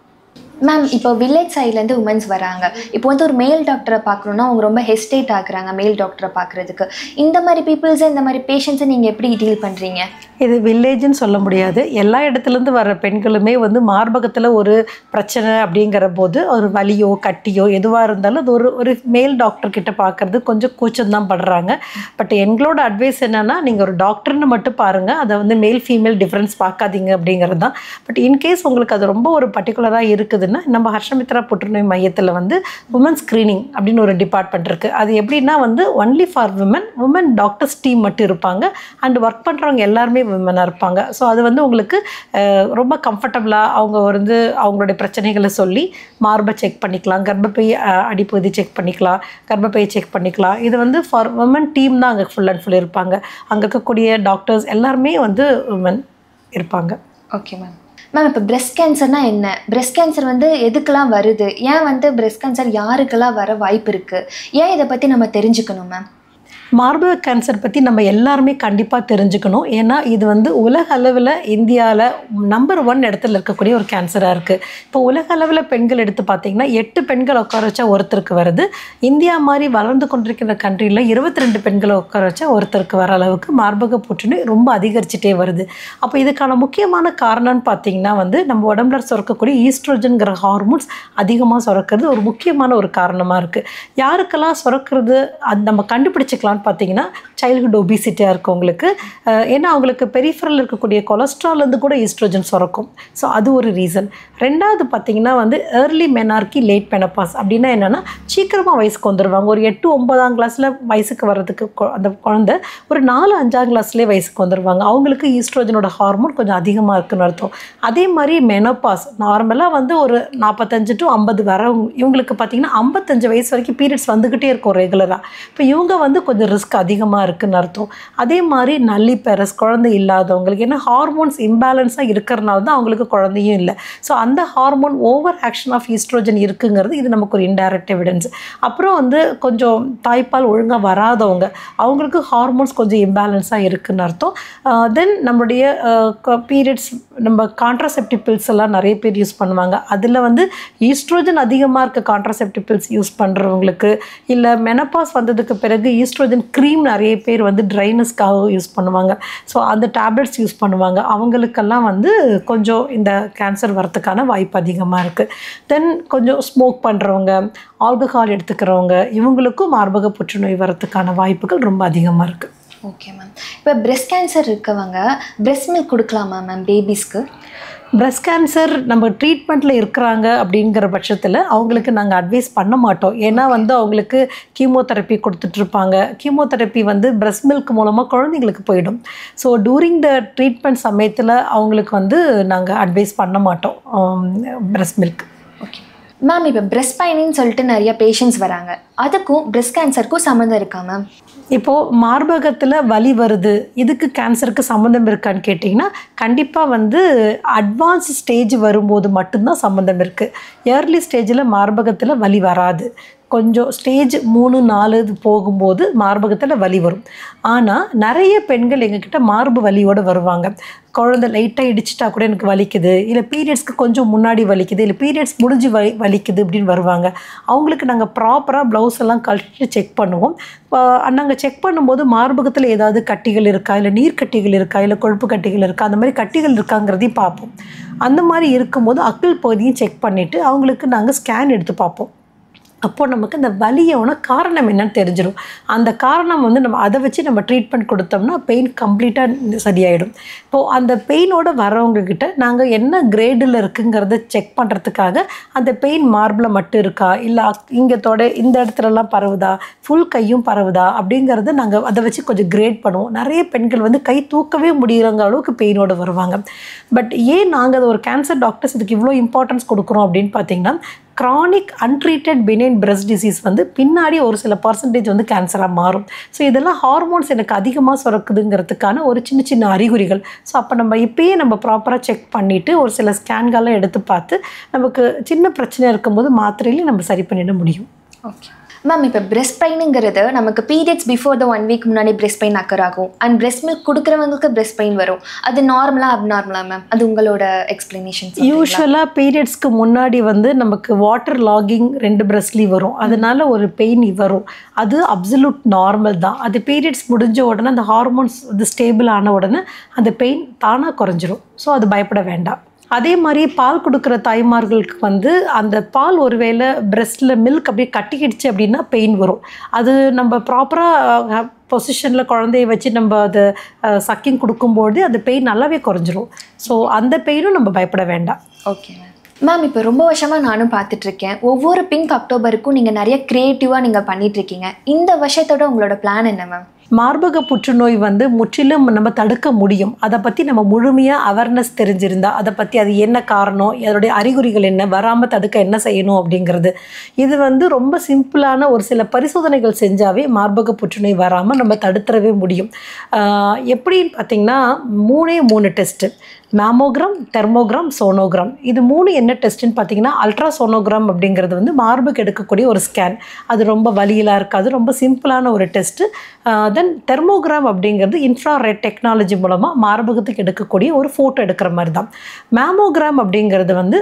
மேம், இப்போ வில்லேஜ் சைட்லேருந்து உமன்ஸ் வராங்க. இப்போ வந்து ஒரு மேல் டாக்டரை பார்க்கணுன்னா அவங்க ரொம்ப ஹெசிடேட் ஆகுறாங்க மேல் டாக்டரை பார்க்குறதுக்கு. இந்த மாதிரி பீப்புள்ஸை, இந்த மாதிரி பேஷண்ட்ஸை நீங்கள் எப்படி டீல் பண்ணுறீங்க? இது வில்லேஜ்னு சொல்ல முடியாது. எல்லா இடத்துலேருந்து வர பெண்களுமே வந்து மார்பகத்தில் ஒரு பிரச்சனை அப்படிங்கிற போது ஒரு வலியோ கட்டியோ எதுவாக இருந்தாலும் அது ஒரு மேல் டாக்டர்கிட்ட பார்க்குறது கொஞ்சம் கூச்சம்தான் படுறாங்க. பட் எங்களோட அட்வைஸ் என்னென்னா, நீங்கள் ஒரு டாக்டர்னு மட்டும் பாருங்கள், அதை வந்து மேல் ஃபீமேல் டிஃப்ரென்ஸ் பார்க்காதீங்க அப்படிங்கிறது தான். பட் இன்கேஸ் உங்களுக்கு அது ரொம்ப ஒரு பர்டிகுலராக இருக்குதுன்னா நம்ம ஹர்ஷமித்ரா புற்றுநோய் மையத்தில் வந்து உமன் ஸ்க்ரீனிங் அப்படின்னு ஒரு டிபார்ட்மெண்ட் இருக்குது. அது எப்படின்னா வந்து only for woman doctors team மட்டும் இருப்பாங்க. அண்ட் ஒர்க் பண்ணுறவங்க எல்லாருமே விமனாக இருப்பாங்க. ஸோ அது வந்து உங்களுக்கு ரொம்ப கம்ஃபர்டபுளாக அவங்க வந்து அவங்களுடைய பிரச்சனைகளை சொல்லி மார்பை செக் பண்ணிக்கலாம், கர்ப்பப்பை அடிப்பகுதி செக் பண்ணிக்கலாம், கர்ப்பப்பையை செக் பண்ணிக்கலாம். இது வந்து ஃபார் உமன் டீம் தான் அங்கே ஃபுல் அண்ட் ஃபுல் இருப்பாங்க. அங்கே இருக்கக்கூடிய டாக்டர்ஸ் எல்லாருமே வந்து உமன் இருப்பாங்க. Okay ma'am. மேம், இப்போ பிரெஸ்ட் கேன்சர்னால் என்ன? பிரெஸ்ட் கேன்சர் வந்து எதுக்கெல்லாம் வருது? ஏன் வந்து பிரெஸ்ட் கேன்சர் யாருக்கெல்லாம் வர வாய்ப்பு இருக்குது? ஏன் இதை பற்றி நம்ம தெரிஞ்சுக்கணும் மேம்? மார்பக கேன்சர் பற்றி நம்ம எல்லாருமே கண்டிப்பாக தெரிஞ்சுக்கணும். ஏன்னா இது வந்து உலக அளவில் இந்தியாவில் நம்பர் 1 இடத்துல இருக்கக்கூடிய ஒரு கேன்சராக இருக்குது. இப்போ உலக அளவில் பெண்கள் எடுத்து பார்த்திங்கன்னா 8 பெண்கள் உட்கார வச்சா ஒருத்தருக்கு வருது. இந்தியா மாதிரி வளர்ந்து கொண்டிருக்கிற கண்ட்ரியில் 22 பெண்களை உட்கார வச்சா ஒருத்தருக்கு வர அளவுக்கு மார்பக புற்றுநோய் ரொம்ப அதிகரிச்சுட்டே வருது. அப்போ இதுக்கான முக்கியமான காரணம்னு பார்த்திங்கன்னா வந்து நம்ம உடம்புல சுரக்கக்கூடிய ஈஸ்ட்ரோஜன்கிற ஹார்மோன்ஸ் அதிகமாக சுரக்கிறது ஒரு முக்கியமான ஒரு காரணமாக இருக்குது. யாருக்கெல்லாம் சுரக்கிறது அது நம்ம கண்டுபிடிச்சிக்கலாம் பார்த்தீங்கன்னா சைல்ட்ஹுட் ஒபிசிட்டியாக இருக்கவங்களுக்கு. ஏன்னா அவங்களுக்கு பெரிஃபரல் இருக்கக்கூடிய கொலஸ்ட்ரால்லேருந்து கூட ஈஸ்ட்ரோஜன் சுரக்கும். ஸோ அது ஒரு ரீசன். ரெண்டாவது பார்த்தீங்கன்னா வந்து ஏர்லி மெனார்கி லேட் மெனப்பாஸ் அப்படின்னா என்னென்னா சீக்கிரமாக வயசுக்கு வந்துடுவாங்க. ஒரு 8-9ஆம் கிளாஸில் வயசுக்கு வர்றதுக்கு அந்த குழந்தை ஒரு 4-5ஆம் கிளாஸ்லேயே வயசுக்கு வந்துடுவாங்க. அவங்களுக்கு ஈஸ்ட்ரோஜனோட ஹார்மோன் கொஞ்சம் அதிகமாக இருக்குன்னு அர்த்தம். அதே மாதிரி மெனப்பாஸ் நார்மலாக வந்து ஒரு 45 to 50 வரவங்க, இவங்களுக்கு பார்த்தீங்கன்னா 55 வயசு வரைக்கும் பீரியட்ஸ் வந்துக்கிட்டே இருக்கும் ரெகுலராக. இப்போ இவங்க வந்து கொஞ்சம் ரிஸ்க் அதிகமாக இருக்குதுன்னு அர்த்தம். அதே மாதிரி நல்லிபெரஸ் குழந்தை இல்லாதவங்களுக்கு, ஏன்னா ஹார்மோன்ஸ் இம்பேலன்ஸாக இருக்கிறனால தான் அவங்களுக்கு குழந்தையும் இல்லை. ஸோ அந்த hormone over action of oestrogen இருக்குங்கிறது இது நமக்கு ஒரு இன்டைரக்ட் எவிடன்ஸ். அப்புறம் வந்து கொஞ்சம் தாய்ப்பால் ஒழுங்காக வராதவங்க, அவங்களுக்கு ஹார்மோன்ஸ் கொஞ்சம் இம்பேலன்ஸாக இருக்குதுன்னு அர்த்தம். தென் நம்மளுடைய பீரியட்ஸ் நம்ம கான்ட்ராசெப்டிவ் பில்ஸ் எல்லாம் நிறைய பேர் யூஸ் பண்ணுவாங்க. அதில் வந்து ஈஸ்ட்ரோஜன் அதிகமாக இருக்க கான்ட்ராசெப்டிவ் பில்ஸ் யூஸ் பண்ணுறவங்களுக்கு, இல்லை மெனப்பாஸ் வந்ததுக்கு பிறகு ஈஸ்ட்ரோஜன் க்ரீம் நிறைய பேர் வந்து ட்ரைனஸ்க்காக யூஸ் பண்ணுவாங்க. ஸோ அந்த டேப்லெட்ஸ் யூஸ் பண்ணுவாங்க. அவங்களுக்கெல்லாம் வந்து கொஞ்சம் இந்த கேன்சர் வரத்துக்கான வாய்ப்பு அதிகமாக இருக்குது. தென் கொஞ்சம் ஸ்மோக் பண்ணுறவங்க, ஆல்கஹால் எடுத்துக்கிறவங்க, இவங்களுக்கும் மார்பக புற்றுநோய் வரத்துக்கான வாய்ப்புகள் ரொம்ப அதிகமாக இருக்குது. Okay ma'am. இப்போ பிரெஸ்ட் கேன்சர் இருக்கவங்க பிரெஸ்ட் மில்க் கொடுக்கலாமா மேம் பேபிஸ்க்கு? பிரெஸ்ட் கேன்சர் நம்ம ட்ரீட்மெண்ட்டில் இருக்கிறாங்க அப்படிங்கிற பட்சத்தில் அவங்களுக்கு நாங்கள் அட்வைஸ் பண்ண மாட்டோம். ஏன்னா வந்து அவங்களுக்கு கீமோதெரப்பி கொடுத்துட்ருப்பாங்க. கீமோதெரப்பி வந்து பிரெஸ்ட் மில்க் மூலமாக குழந்தைங்களுக்கு போயிடும். ஸோ டூரிங் த ட்ரீட்மெண்ட் சமயத்தில் அவங்களுக்கு வந்து நாங்கள் அட்வைஸ் பண்ண மாட்டோம் பிரெஸ்ட் மில்க். Okay ma'am. இப்போ பிரெஸ்ட் பெயின்னு சொல்லிட்டு நிறைய பேஷண்ட்ஸ் வராங்க. அதுக்கும் பிரெஸ்ட் கேன்சருக்கும் சம்மந்தம் இருக்கா மேம்? இப்போது மார்பகத்தில் வலி வருது, இதுக்கு கேன்சருக்கு சம்மந்தம் இருக்கான்னு கேட்டிங்கன்னா கண்டிப்பாக வந்து அட்வான்ஸ் ஸ்டேஜ் வரும்போது மட்டும்தான் சம்மந்தம் இருக்குது. ஏர்லி ஸ்டேஜில் மார்பகத்தில் வலி வராது. கொஞ்சம் ஸ்டேஜ் 3, 4 போகும்போது மார்பகத்தில் வலி வரும். ஆனால் நிறைய பெண்கள் எங்ககிட்ட மார்பு வலியோடு வருவாங்க. குழந்தை லைட்டாக இடிச்சிட்டா கூட எனக்கு வலிக்குது, இல்லை பீரியட்ஸ்க்கு கொஞ்சம் முன்னாடி வலிக்குது, இல்லை பீரியட்ஸ் முடிஞ்சு வலிக்குது அப்படின்னு வருவாங்க. அவங்களுக்கு நாங்கள் ப்ராப்பராக ப்ளவுஸ் எல்லாம் கழட்டிட்டு செக் பண்ணுவோம். நாங்கள் செக் பண்ணும்போது மார்பகத்தில் ஏதாவது கட்டிகள் இருக்கா, இல்லை நீர் கட்டிகள் இருக்கா, இல்லை கொழுப்பு கட்டிகள் இருக்கா, அந்த மாதிரி கட்டிகள் இருக்காங்கிறதையும் பார்ப்போம். அந்த மாதிரி இருக்கும்போது அக்கிள் பகுதியும் செக் பண்ணிவிட்டு அவங்களுக்கு நாங்கள் ஸ்கேன் எடுத்து பார்ப்போம். அப்போது நமக்கு இந்த வலியோட காரணம் என்னன்னு தெரிஞ்சிடும். அந்த காரணம் வந்து நம்ம அதை வச்சு நம்ம ட்ரீட்மெண்ட் கொடுத்தோம்னா பெயின் கம்ப்ளீட்டாக சரியாயிடும். இப்போது அந்த பெயினோடு வரவங்கக்கிட்ட நாங்கள் என்ன கிரேடில் இருக்குங்கிறத செக் பண்ணுறதுக்காக அந்த பெயின் மார்பில் மட்டும் இருக்கா, இல்லை இங்கே இந்த இடத்துலலாம் பரவுதா, ஃபுல் கையும் பரவுதா அப்படிங்கிறத நாங்கள் அதை வச்சு கொஞ்சம் கிரேட் பண்ணுவோம். நிறைய பெண்கள் வந்து கை தூக்கவே முடியறங்க அளவுக்கு பெயினோடு வருவாங்க. பட் ஏன் நாங்கள் அது ஒரு கேன்சர் டாக்டர்ஸ் இதுக்கு இவ்வளோ இம்பார்ட்டன்ஸ் கொடுக்குறோம் அப்படின்னு பார்த்தீங்கன்னா, chronic untreated Benin breast disease வந்து பின்னாடி ஒரு சில பர்சன்டேஜ் வந்து கேன்சராக மாறும். ஸோ இதெல்லாம் ஹார்மோன்ஸ் எனக்கு அதிகமாக சுரக்குதுங்கிறதுக்கான ஒரு சின்ன சின்ன அறிகுறிகள். ஸோ அப்போ நம்ம இப்போயே நம்ம ப்ராப்பராக செக் பண்ணிவிட்டு ஒரு சில ஸ்கேன்கள்லாம் எடுத்து பார்த்து நமக்கு சின்ன பிரச்சனை இருக்கும்போது மாத்திரையிலே நம்ம சரி பண்ணிட முடியும். ஓகே மேம், இப்போ பிரெஸ்ட் பெயினுங்கிறது நமக்கு பீரியட்ஸ் பிஃபோர் த 1 வீக் முன்னாடி பிரெஸ்ட் பெயின் அக்கர் ஆகும். அண்ட் பிரெஸ்ட் மில்க் கொடுக்குறவங்களுக்கு பிரெஸ்ட் பெயின் வரும். அது நார்மலாக அப்நார்மலா மேம்? அது உங்களோட எக்ஸ்பிளனேஷன். யூஸ்வலாக பீரியட்ஸ்க்கு முன்னாடி வந்து நமக்கு வாட்டர் லாகிங் 2 பிரெஸ்ட்லேயும் வரும். அதனால ஒரு பெயின் வரும். அது அப்சல்யூட் நார்மல் தான். அது பீரியட்ஸ் முடிஞ்ச உடனே அந்த ஹார்மோன்ஸ் வந்து ஸ்டேபிள் ஆன உடனே அந்த பெயின் தானாக குறைஞ்சிரும். ஸோ அது பயப்பட வேண்டாம். அதே மாதிரி பால் கொடுக்குற தாய்மார்களுக்கு வந்து அந்த பால் ஒருவேளை பிரெஸ்ட்டில் மில்க் அப்படியே கட்டிக்கிடுச்சு அப்படின்னா பெயின் வரும். அது நம்ம ப்ராப்பராக பொசிஷனில் குழந்தைய வச்சு நம்ம அதை சக்கிங் கொடுக்கும்போது அந்த பெயின் நல்லாவே குறைஞ்சிரும். ஸோ அந்த பெயினும் நம்ம பயப்பட வேண்டாம். ஓகே மேம், இப்போ ரொம்ப வருஷமாக நானும் பார்த்துட்ருக்கேன். ஒவ்வொரு பிங்க் அக்டோபருக்கும் நீங்கள் நிறைய க்ரியேட்டிவாக நீங்கள் பண்ணிகிட்ருக்கீங்க. இந்த வருஷத்தோட உங்களோட பிளான் என்ன மேம்? மார்பக புற்றுநோய் வந்து முற்றிலும் நம்ம தடுக்க முடியும். அதை பற்றி நம்ம முழுமையாக அவேர்னஸ் தெரிஞ்சிருந்தால், அதை பற்றி அது என்ன காரணம், அதோடைய அறிகுறிகள் என்ன, வராமல் தடுக்க என்ன செய்யணும் அப்படிங்கிறது, இது வந்து ரொம்ப சிம்பிளான ஒரு சில பரிசோதனைகள் செஞ்சாவே மார்பக புற்றுநோய் வராமல் நம்ம தடுத்துறவே முடியும். எப்படின்னு பார்த்திங்கன்னா 3 டெஸ்ட்டு: மேமோகிராம், தெர்மோகிராம், சோனோகிராம். இது 3 என்ன டெஸ்ட்டுன்னு பார்த்தீங்கன்னா, அல்ட்ராசோனோகிராம் அப்படிங்கிறது வந்து மார்புக்கு எடுக்கக்கூடிய ஒரு ஸ்கேன். அது ரொம்ப வலியெல்லாம் இருக்காது, ரொம்ப சிம்பிளான ஒரு டெஸ்ட்டு. தென் தெர்மோகிராம் அப்படிங்கிறது இன்ஃப்ராரெட் டெக்னாலஜி மூலமாக மார்பகத்துக்கு எடுக்கக்கூடிய ஒரு ஃபோட்டோ எடுக்கிற மாதிரி தான். மேமோகிராம் அப்படிங்கிறது வந்து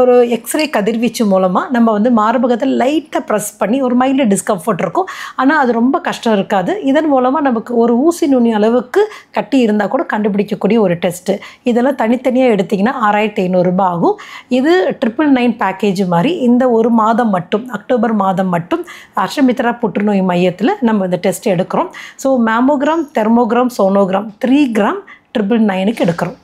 ஒரு எக்ஸ்ரே கதிர்வீச்சு மூலமாக நம்ம வந்து மார்பகத்தில் லைட்டாக ப்ரெஸ் பண்ணி ஒரு மைல்டு டிஸ்கம்ஃபர்ட் இருக்கும். ஆனால் அது ரொம்ப கஷ்டம் இருக்காது. இதன் மூலமாக நமக்கு ஒரு ஊசி நுனி அளவுக்கு கட்டி இருந்தால் கூட கண்டுபிடிக்கக்கூடிய ஒரு டெஸ்ட்டு. இதெல்லாம் தனித்தனியாக எடுத்திங்கன்னா 6500 ரூபாய் ஆகும். இது 999 பேக்கேஜ் மாதிரி இந்த ஒரு மாதம் மட்டும், அக்டோபர் மாதம் மட்டும் அஷ்டமித்ரா புற்றுநோய் மையத்தில் நம்ம இந்த டெஸ்ட் எடுக்கிறோம். ஸோ மேமோகிராம், தெர்மோகிராம், சோனோகிராம் 3 கிராம் 999க்கு எடுக்கிறோம்.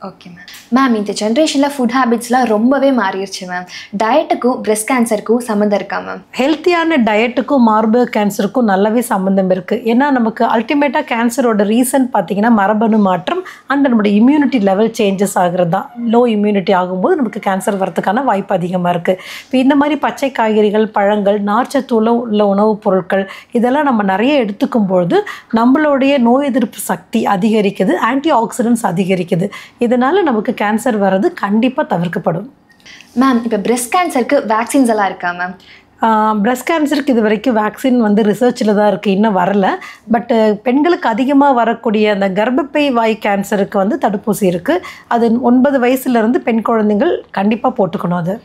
ஓகே மேம், இந்த ஜென்ரேஷனில் ஃபுட் ஹேபிட்ஸ்லாம் ரொம்பவே மாறிடுச்சு மேம். டயட்டுக்கும் பிரெஸ்ட் கேன்சருக்கும் சம்மந்தம் இருக்கா மேம்? ஹெல்த்தியான டயட்டுக்கும் மார்பக கேன்சருக்கும் நல்லாவே சம்மந்தம் இருக்குது. ஏன்னா நமக்கு அல்டிமேட்டாக கேன்சரோட ரீசன் பார்த்திங்கன்னா மரபணு மாற்றம் அண்ட் நம்மளுடைய இம்யூனிட்டி லெவல் சேஞ்சஸ் ஆகிறது தான். லோ இம்யூனிட்டி ஆகும்போது நமக்கு கேன்சர் வரதுக்கான வாய்ப்பு அதிகமாக இருக்குது. இப்போ இந்த மாதிரி பச்சை காய்கறிகள், பழங்கள், நார்ச்சத்துள்ள உள்ள உணவுப் பொருட்கள் இதெல்லாம் நம்ம நிறைய எடுத்துக்கும் பொழுது நம்மளுடைய நோய் எதிர்ப்பு சக்தி அதிகரிக்குது, ஆன்டி ஆக்சிடென்ட்ஸ் அதிகரிக்குது. இதனால் நமக்கு கேன்சர் வர்றது கண்டிப்பாக தவிர்க்கப்படும். மேம், இப்போ பிரெஸ்ட் கேன்சருக்கு வேக்சின்ஸ் எல்லாம் இருக்கா மேம்? பிரெஸ்ட் கேன்சருக்கு இது வரைக்கும் வேக்சின் வந்து ரிசர்ச்சில் தான் இருக்குது, இன்னும் வரல. பட் பெண்களுக்கு அதிகமாக வரக்கூடிய அந்த கர்ப்பப்பை வாய் கேன்சருக்கு வந்து தடுப்பூசி இருக்குது. அது 9 வயசுலேருந்து பெண் குழந்தைகள் கண்டிப்பாக போட்டுக்கணும். அது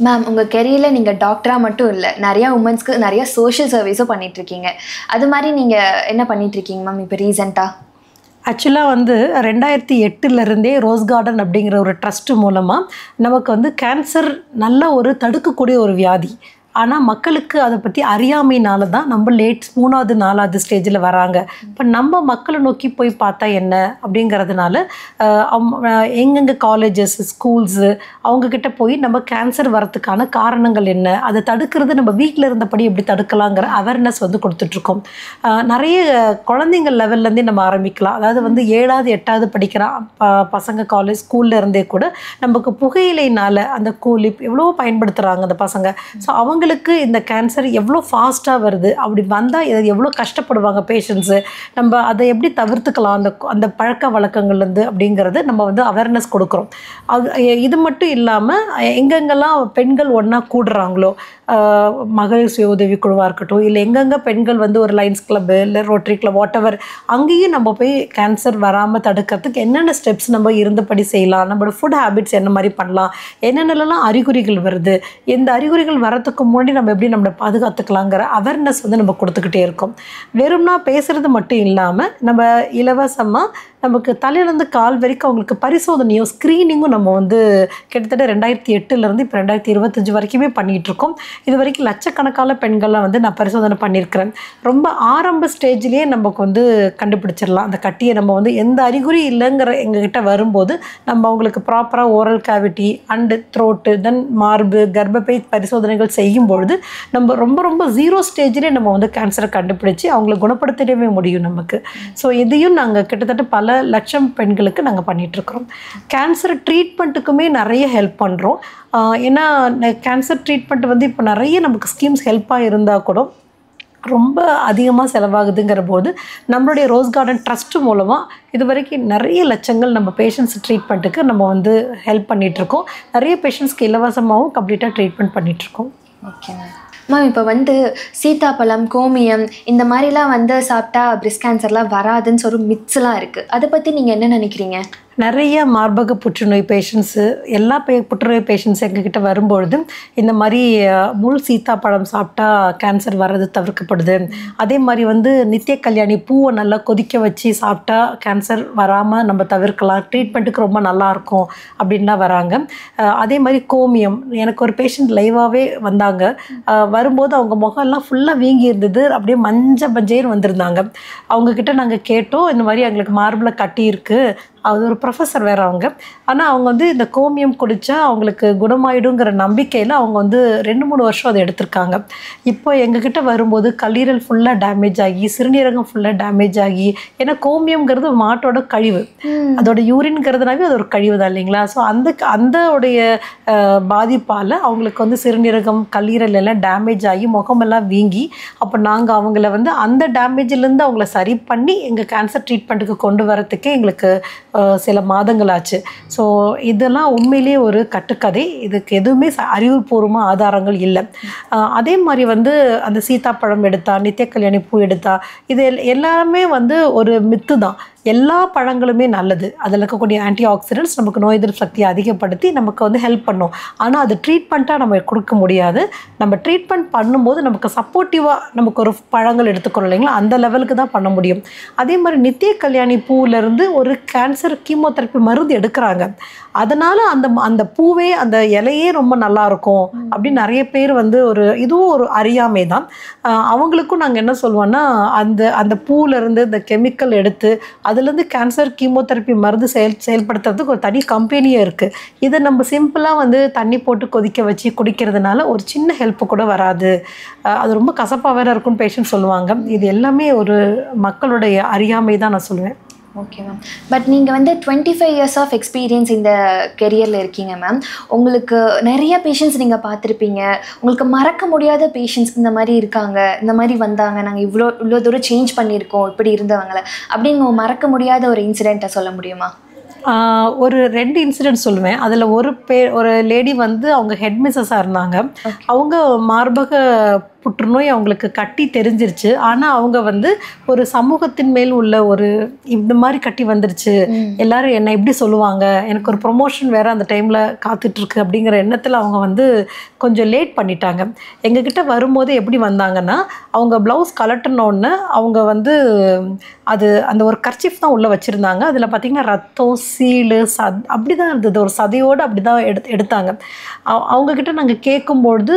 மேம், உங்கள் கெரியரில் நீங்கள் டாக்டராக மட்டும் இல்லை, நிறையா உமன்ஸ்க்கு நிறைய சோஷியல் சர்வீஸும் பண்ணிகிட்ருக்கீங்க. அது மாதிரி நீங்கள் என்ன பண்ணிகிட்ருக்கீங்க மேம் இப்போ ரீசெண்டாக? ஆக்சுவலாக வந்து 2008 ரோஸ் கார்டன் அப்படிங்கிற ஒரு ட்ரஸ்ட் மூலமாக நமக்கு வந்து கேன்சர் நல்ல ஒரு தடுக்கக்கூடிய ஒரு வியாதி. ஆனால் மக்களுக்கு அதை பற்றி அறியாமையினால தான் நம்ம 3வது 4வது ஸ்டேஜில் வராங்க. இப்போ நம்ம மக்களை நோக்கி போய் பார்த்தா என்ன அப்படிங்கிறதுனால எங்கெங்கே காலேஜஸ், ஸ்கூல்ஸு அவங்கக்கிட்ட போய் நம்ம கேன்சர் வரத்துக்கான காரணங்கள் என்ன, அதை தடுக்கிறது நம்ம வீட்டில் இருந்தபடி எப்படி தடுக்கலாங்கிற அவேர்னஸ் வந்து கொடுத்துட்ருக்கோம். நிறைய குழந்தைங்கள் லெவல்லேருந்தே நம்ம ஆரம்பிக்கலாம். அதாவது வந்து 7வது 8வது படிக்கிற பசங்க காலேஜ் ஸ்கூலில் இருந்தே கூட நமக்கு புகையிலைனால் அந்த கூலிப் எவ்வளோ பயன்படுத்துகிறாங்க அந்த பசங்க. ஸோ அவங்களுக்கு இந்த கேன்சர் எவ்வளோ ஃபாஸ்ட்டாக வருது, அப்படி வந்தால் எவ்வளோ கஷ்டப்படுவாங்க பேஷண்ட்ஸு, நம்ம அதை எப்படி தவிர்த்துக்கலாம் அந்த பழக்க வழக்கங்கள்லேருந்து அப்படிங்கிறது நம்ம வந்து அவேர்னஸ் கொடுக்குறோம். இது மட்டும் இல்லாமல் எங்கெங்கெல்லாம் பெண்கள் ஒன்றா கூடுறாங்களோ மகளிர் சுய உதவி குழுவாக இருக்கட்டும், இல்லை எங்கெங்கே பெண்கள் வந்து ஒரு லைன்ஸ் கிளப்பு இல்லை ரோட்டரி கிளப் வாட் எவர், அங்கேயும் நம்ம போய் கேன்சர் வராமல் தடுக்கிறதுக்கு என்னென்ன ஸ்டெப்ஸ் நம்ம இருந்தபடி செய்யலாம், நம்மளோட ஃபுட் ஹேபிட்ஸ் என்ன மாதிரி பண்ணலாம், என்னென்னலாம் அறிகுறிகள் வருது, இந்த அறிகுறிகள் வரத்துக்கு முன்னாடி நம்ம எப்படி நம்மளை பாதுகாத்துக்கலாங்கிற அவேர்னஸ் வந்து நம்ம கொடுத்துக்கிட்டே இருக்கோம். வெறும்னா பேசுகிறது மட்டும் இல்லாமல் நம்ம இலவசமாக நமக்கு தலையிலேருந்து கால் வரைக்கும் அவங்களுக்கு பரிசோதனையும் ஸ்க்ரீனிங்கும் நம்ம வந்து கிட்டத்தட்ட 2008 இப்போ 2025 வரைக்குமே பண்ணிகிட்ருக்கோம். இது வரைக்கும் லட்சக்கணக்கான பெண்கள்லாம் வந்து நான் பரிசோதனை பண்ணியிருக்கிறேன். ரொம்ப ஆரம்ப ஸ்டேஜ்லேயே நமக்கு வந்து கண்டுபிடிச்சிடலாம் அந்த கட்டியை. நம்ம வந்து எந்த அறிகுறி இல்லைங்கிற எங்ககிட்ட வரும்போது நம்ம அவங்களுக்கு ப்ராப்பராக ஓரல் கேவிட்டி அண்டு த்ரோட்டு தென் மார்பு கர்ப்பப்பை பரிசோதனைகள் செய்யும்பொழுது நம்ம ரொம்ப ரொம்ப 0 ஸ்டேஜ்லேயே நம்ம வந்து கேன்சரை கண்டுபிடிச்சி அவங்கள குணப்படுத்திடவே முடியும் நமக்கு. ஸோ இதையும் நாங்கள் கிட்டத்தட்ட பல லட்சம் பெண்களுக்கு நாங்கள் பண்ணிகிட்ருக்குறோம். கேன்சர் ட்ரீட்மெண்ட்டுக்குமே நிறைய ஹெல்ப் பண்ணுறோம். ஏன்னா கேன்சர் ட்ரீட்மெண்ட் வந்து இப்போ நிறைய நமக்கு ஸ்கீம்ஸ் ஹெல்ப்பாக இருந்தால் கூட ரொம்ப அதிகமாக செலவாகுதுங்கிற போது நம்மளுடைய ரோஸ் கார்டன் ட்ரஸ்ட் மூலமாக இது வரைக்கும் நிறைய லட்சங்கள் நம்ம பேஷண்ட்ஸ் ட்ரீட்மெண்ட்டுக்கு நம்ம வந்து ஹெல்ப் பண்ணிகிட்ருக்கோம். நிறைய பேஷண்ட்ஸ்க்கு இலவசமாகவும் கம்ப்ளீட்டாக ட்ரீட்மெண்ட் பண்ணிகிட்ருக்கோம். ஓகே மேம், இப்போ வந்து சீத்தாப்பழம், கோமியம் இந்த மாதிரிலாம் வந்து சாப்பிட்டா பிரெஸ்ட் கேன்சர்லாம் வராதுன்னு சொல்லி மித்ஸ்லாம் இருக்குது. அதை பற்றி நீங்கள் என்ன நினைக்கிறீங்க? நிறைய மார்பக புற்றுநோய் பேஷண்ட்ஸு எல்லா புற்றுநோய் பேஷண்ட்ஸ் எங்ககிட்ட வரும்பொழுது இந்த மாதிரி முள் சீத்தாப்பழம் சாப்பிட்டா கேன்சர் வர்றது தவிர்க்கப்படுது. அதே மாதிரி வந்து நித்திய கல்யாணி பூவை நல்லா கொதிக்க வச்சு சாப்பிட்டா கேன்சர் வராமல் நம்ம தவிர்க்கலாம், ட்ரீட்மெண்ட்டுக்கு ரொம்ப நல்லாயிருக்கும் அப்படின்லாம் வராங்க. அதே மாதிரி கோமியம், எனக்கு ஒரு பேஷண்ட் லைவாகவே வந்தாங்க. வரும்போது அவங்க முகம்லாம் ஃபுல்லாக வீங்கி இருந்தது, அப்படியே மஞ்சேன்னு வந்திருந்தாங்க. அவங்கக்கிட்ட நாங்கள் கேட்டோம், இந்த மாதிரி எங்களுக்கு மார்பில் கட்டி இருக்குது. அது ஒரு ப்ரொஃபஸர் வேறு அவங்க. ஆனால் அவங்க வந்து இந்த கோமியம் குடித்தா அவங்களுக்கு குணமாயிடுங்கிற நம்பிக்கையில் அவங்க வந்து 2-3 வருஷம் அதை எடுத்திருக்காங்க. இப்போ எங்ககிட்ட வரும்போது கல்லீரல் ஃபுல்லாக டேமேஜ் ஆகி, சிறுநீரகம் ஃபுல்லாக டேமேஜ் ஆகி, ஏன்னா கோமியம்ங்கிறது மாட்டோட கழிவு, அதோட யூரின்ங்கிறதுனாவே அது ஒரு கழிவு தான் இல்லைங்களா? ஸோ அந்த உடைய பாதிப்பால் அவங்களுக்கு வந்து சிறுநீரகம் கல்லீரல் எல்லாம் டேமேஜ் ஆகி முகமெல்லாம் வீங்கி, அப்போ நாங்கள் அவங்கள வந்து அந்த டேமேஜிலேருந்து அவங்கள சரி பண்ணி எங்கள் கேன்சர் ட்ரீட்மெண்ட்டுக்கு கொண்டு வரத்துக்கே எங்களுக்கு சில மாதங்கள் ஆச்சு. ஸோ இதெல்லாம் உண்மையிலேயே ஒரு கட்டுக்கதை. இதுக்கு எதுவுமே அறிவுபூர்வமாக ஆதாரங்கள் இல்லை. அதே மாதிரி வந்து அந்த சீத்தாப்பழம் எடுத்தா, நித்திய கல்யாணி பூ எடுத்தா, இது எல்லாமே வந்து ஒரு மித்து தான். எல்லா பழங்களுமே நல்லது, அதில் இருக்கக்கூடிய ஆன்டி ஆக்சிடென்ட்ஸ் நமக்கு நோய் எதிர்ப்பு சக்தியை அதிகப்படுத்தி நமக்கு வந்து ஹெல்ப் பண்ணும். ஆனால் அது ட்ரீட்மெண்ட்டாக நம்ம கொடுக்க முடியாது. நம்ம ட்ரீட்மெண்ட் பண்ணும்போது நமக்கு சப்போர்ட்டிவாக நமக்கு ஒரு பழங்கள் எடுத்துக்கிறோம் இல்லைங்களா, அந்த லெவலுக்கு தான் பண்ண முடியும். அதே மாதிரி நித்திய கல்யாணி பூவிலேருந்து ஒரு கேன்சர் கீமோதெரப்பி மருந்து எடுக்கிறாங்க. அதனால் அந்த பூவே அந்த இலையே ரொம்ப நல்லாயிருக்கும் அப்படின்னு நிறைய பேர் வந்து இதுவும் ஒரு அறியாமை தான். அவங்களுக்கும் நாங்கள் என்ன சொல்லுவோன்னா, அந்த பூவிலேருந்து இந்த கெமிக்கல் எடுத்து அதுலேருந்து கேன்சர் கீமோதெரப்பி மருந்து செயல்படுத்துறதுக்கு ஒரு தனி கம்பெனியே இருக்குது. இதை நம்ம சிம்பிளாக வந்து தண்ணி போட்டு கொதிக்க வச்சு குடிக்கிறதுனால ஒரு சின்ன ஹெல்ப்பு கூட வராது. அது ரொம்ப கசப்பாக வேறு இருக்குன்னு பேஷண்ட் சொல்லுவாங்க. இது எல்லாமே ஒரு மக்களுடைய அறியாமை தான் நான் சொல்லுவேன். Okay ma'am. பட் நீங்கள் வந்து 25 years ஆஃப் எக்ஸ்பீரியன்ஸ் இந்த கெரியரில் இருக்கீங்க மேம். உங்களுக்கு நிறைய பேஷண்ட்ஸ் நீங்கள் பார்த்துருப்பீங்க. உங்களுக்கு மறக்க முடியாத பேஷண்ட்ஸ் இந்த மாதிரி இருக்காங்க, இந்த மாதிரி வந்தாங்க, நாங்கள் இவ்வளோ தூரம் சேஞ்ச் பண்ணியிருக்கோம் இப்படி இருந்தவங்களை அப்படின்னு மறக்க முடியாத ஒரு இன்சிடெண்ட்டை சொல்ல முடியுமா? ஒரு 2 இன்சிடென்ட் சொல்லுவேன். அதில் ஒரு லேடி வந்து அவங்க ஹெட் மிஸ்ஸஸாக இருந்தாங்க. அவங்க மார்பக புற்றுநோய் அவங்களுக்கு கட்டி தெரிஞ்சிருச்சு. ஆனால் அவங்க வந்து ஒரு சமூகத்தின் மேல் உள்ள இந்த மாதிரி கட்டி வந்துருச்சு, எல்லாரும் என்னை எப்படி சொல்லுவாங்க, எனக்கு ஒரு ப்ரொமோஷன் வேறு அந்த டைமில் காத்துட்ருக்கு அப்படிங்கிற எண்ணத்தில் அவங்க வந்து கொஞ்சம் லேட் பண்ணிட்டாங்க. எங்ககிட்ட வரும்போது எப்படி வந்தாங்கன்னா, அவங்க ப்ளவுஸ் கலட்டினோன்னு அவங்க வந்து அந்த ஒரு கர்ச்சிஃப் தான் உள்ளே வச்சுருந்தாங்க. அதில் பார்த்திங்கன்னா ரத்தம், சீழு, அப்படி தான் இருந்தது, ஒரு சதையோடு அப்படி தான் எடுத்தாங்க. அவங்கக்கிட்ட நாங்கள் கேட்கும்பொழுது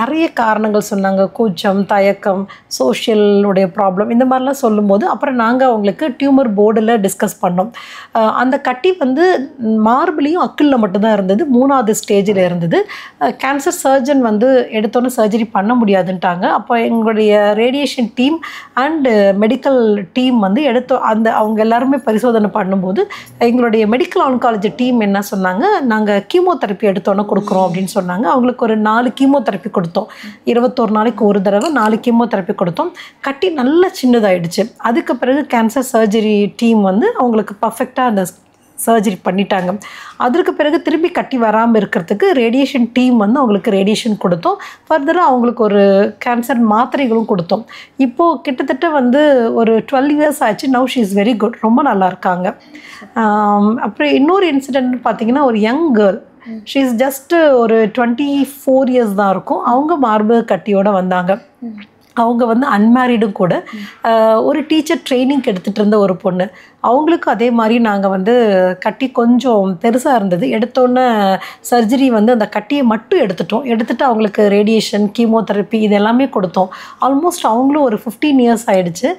நிறைய காரணங்கள் சொன்னாங்க. கூச்சம், தயக்கம், சோஷியலுடைய ப்ராப்ளம், இந்த மாதிரிலாம் சொல்லும்போது அப்புறம் நாங்கள் அவங்களுக்கு டியூமர் போர்டில் டிஸ்கஸ் பண்ணோம். அந்த கட்டி வந்து மார்பிளையும் அக்கிளில் மட்டும்தான் இருந்தது, 3வது ஸ்டேஜில் இருந்தது. கேன்சர் சர்ஜன் வந்து எடுத்தோன்னே சர்ஜரி பண்ண முடியாதுன்ட்டாங்க. அப்போ எங்களுடைய radiation team and medical team வந்து அவங்க எல்லாருமே பரிசோதனை பண்ணும்போது எங்களுடைய மெடிக்கல் ஆன்காலஜி டீம் என்ன சொன்னாங்க, நாங்கள் கீமோதெரப்பி எடுத்தோன்னே கொடுக்குறோம் அப்படின்னு சொன்னாங்க. அவங்களுக்கு ஒரு 4 கீமோதெரப்பி கொடுத்தோம். 21 நாளைக்கு ஒரு தடவை 4 கீமோதெரப்பி கொடுத்தோம். கட்டி நல்லா சின்னதாகிடுச்சு. அதுக்கு பிறகு கேன்சர் சர்ஜரி டீம் வந்து அவங்களுக்கு பர்ஃபெக்டாக அந்த சர்ஜரி பண்ணிட்டாங்க. அதற்கு பிறகு திரும்பி கட்டி வராமல் இருக்கிறதுக்கு ரேடியேஷன் டீம் வந்து அவங்களுக்கு ரேடியேஷன் கொடுத்தோம். ஃபர்தராக அவங்களுக்கு ஒரு கேன்சர் மாத்திரைகளும் கொடுத்தோம். இப்போது கிட்டத்தட்ட வந்து ஒரு 12 இயர்ஸ் ஆச்சு. Now she is very good, ரொம்ப நல்லா இருக்காங்க. அப்புறம் இன்னொரு இன்சிடென்ட் பார்த்தீங்கன்னா, ஒரு young girl, she is just ஒரு 24 இயர்ஸ் தான் இருக்கும். அவங்க மார்பக கட்டியோடு வந்தாங்க. அவங்க வந்து அன்மேரிடும் கூட. ஒரு டீச்சர் ட்ரைனிங் எடுத்துகிட்டு இருந்த ஒரு பொண்ணு. அவங்களுக்கும் அதே மாதிரி நாங்கள் வந்து கட்டி கொஞ்சம் பெருசாக இருந்தது. எடுத்தோன்னே சர்ஜரி வந்து அந்த கட்டியை மட்டும் எடுத்துகிட்டு அவங்களுக்கு ரேடியேஷன், கீமோதெரப்பி இது எல்லாமே கொடுத்தோம். ஆல்மோஸ்ட் அவங்களும் ஒரு 15 இயர்ஸ் ஆகிடுச்சு.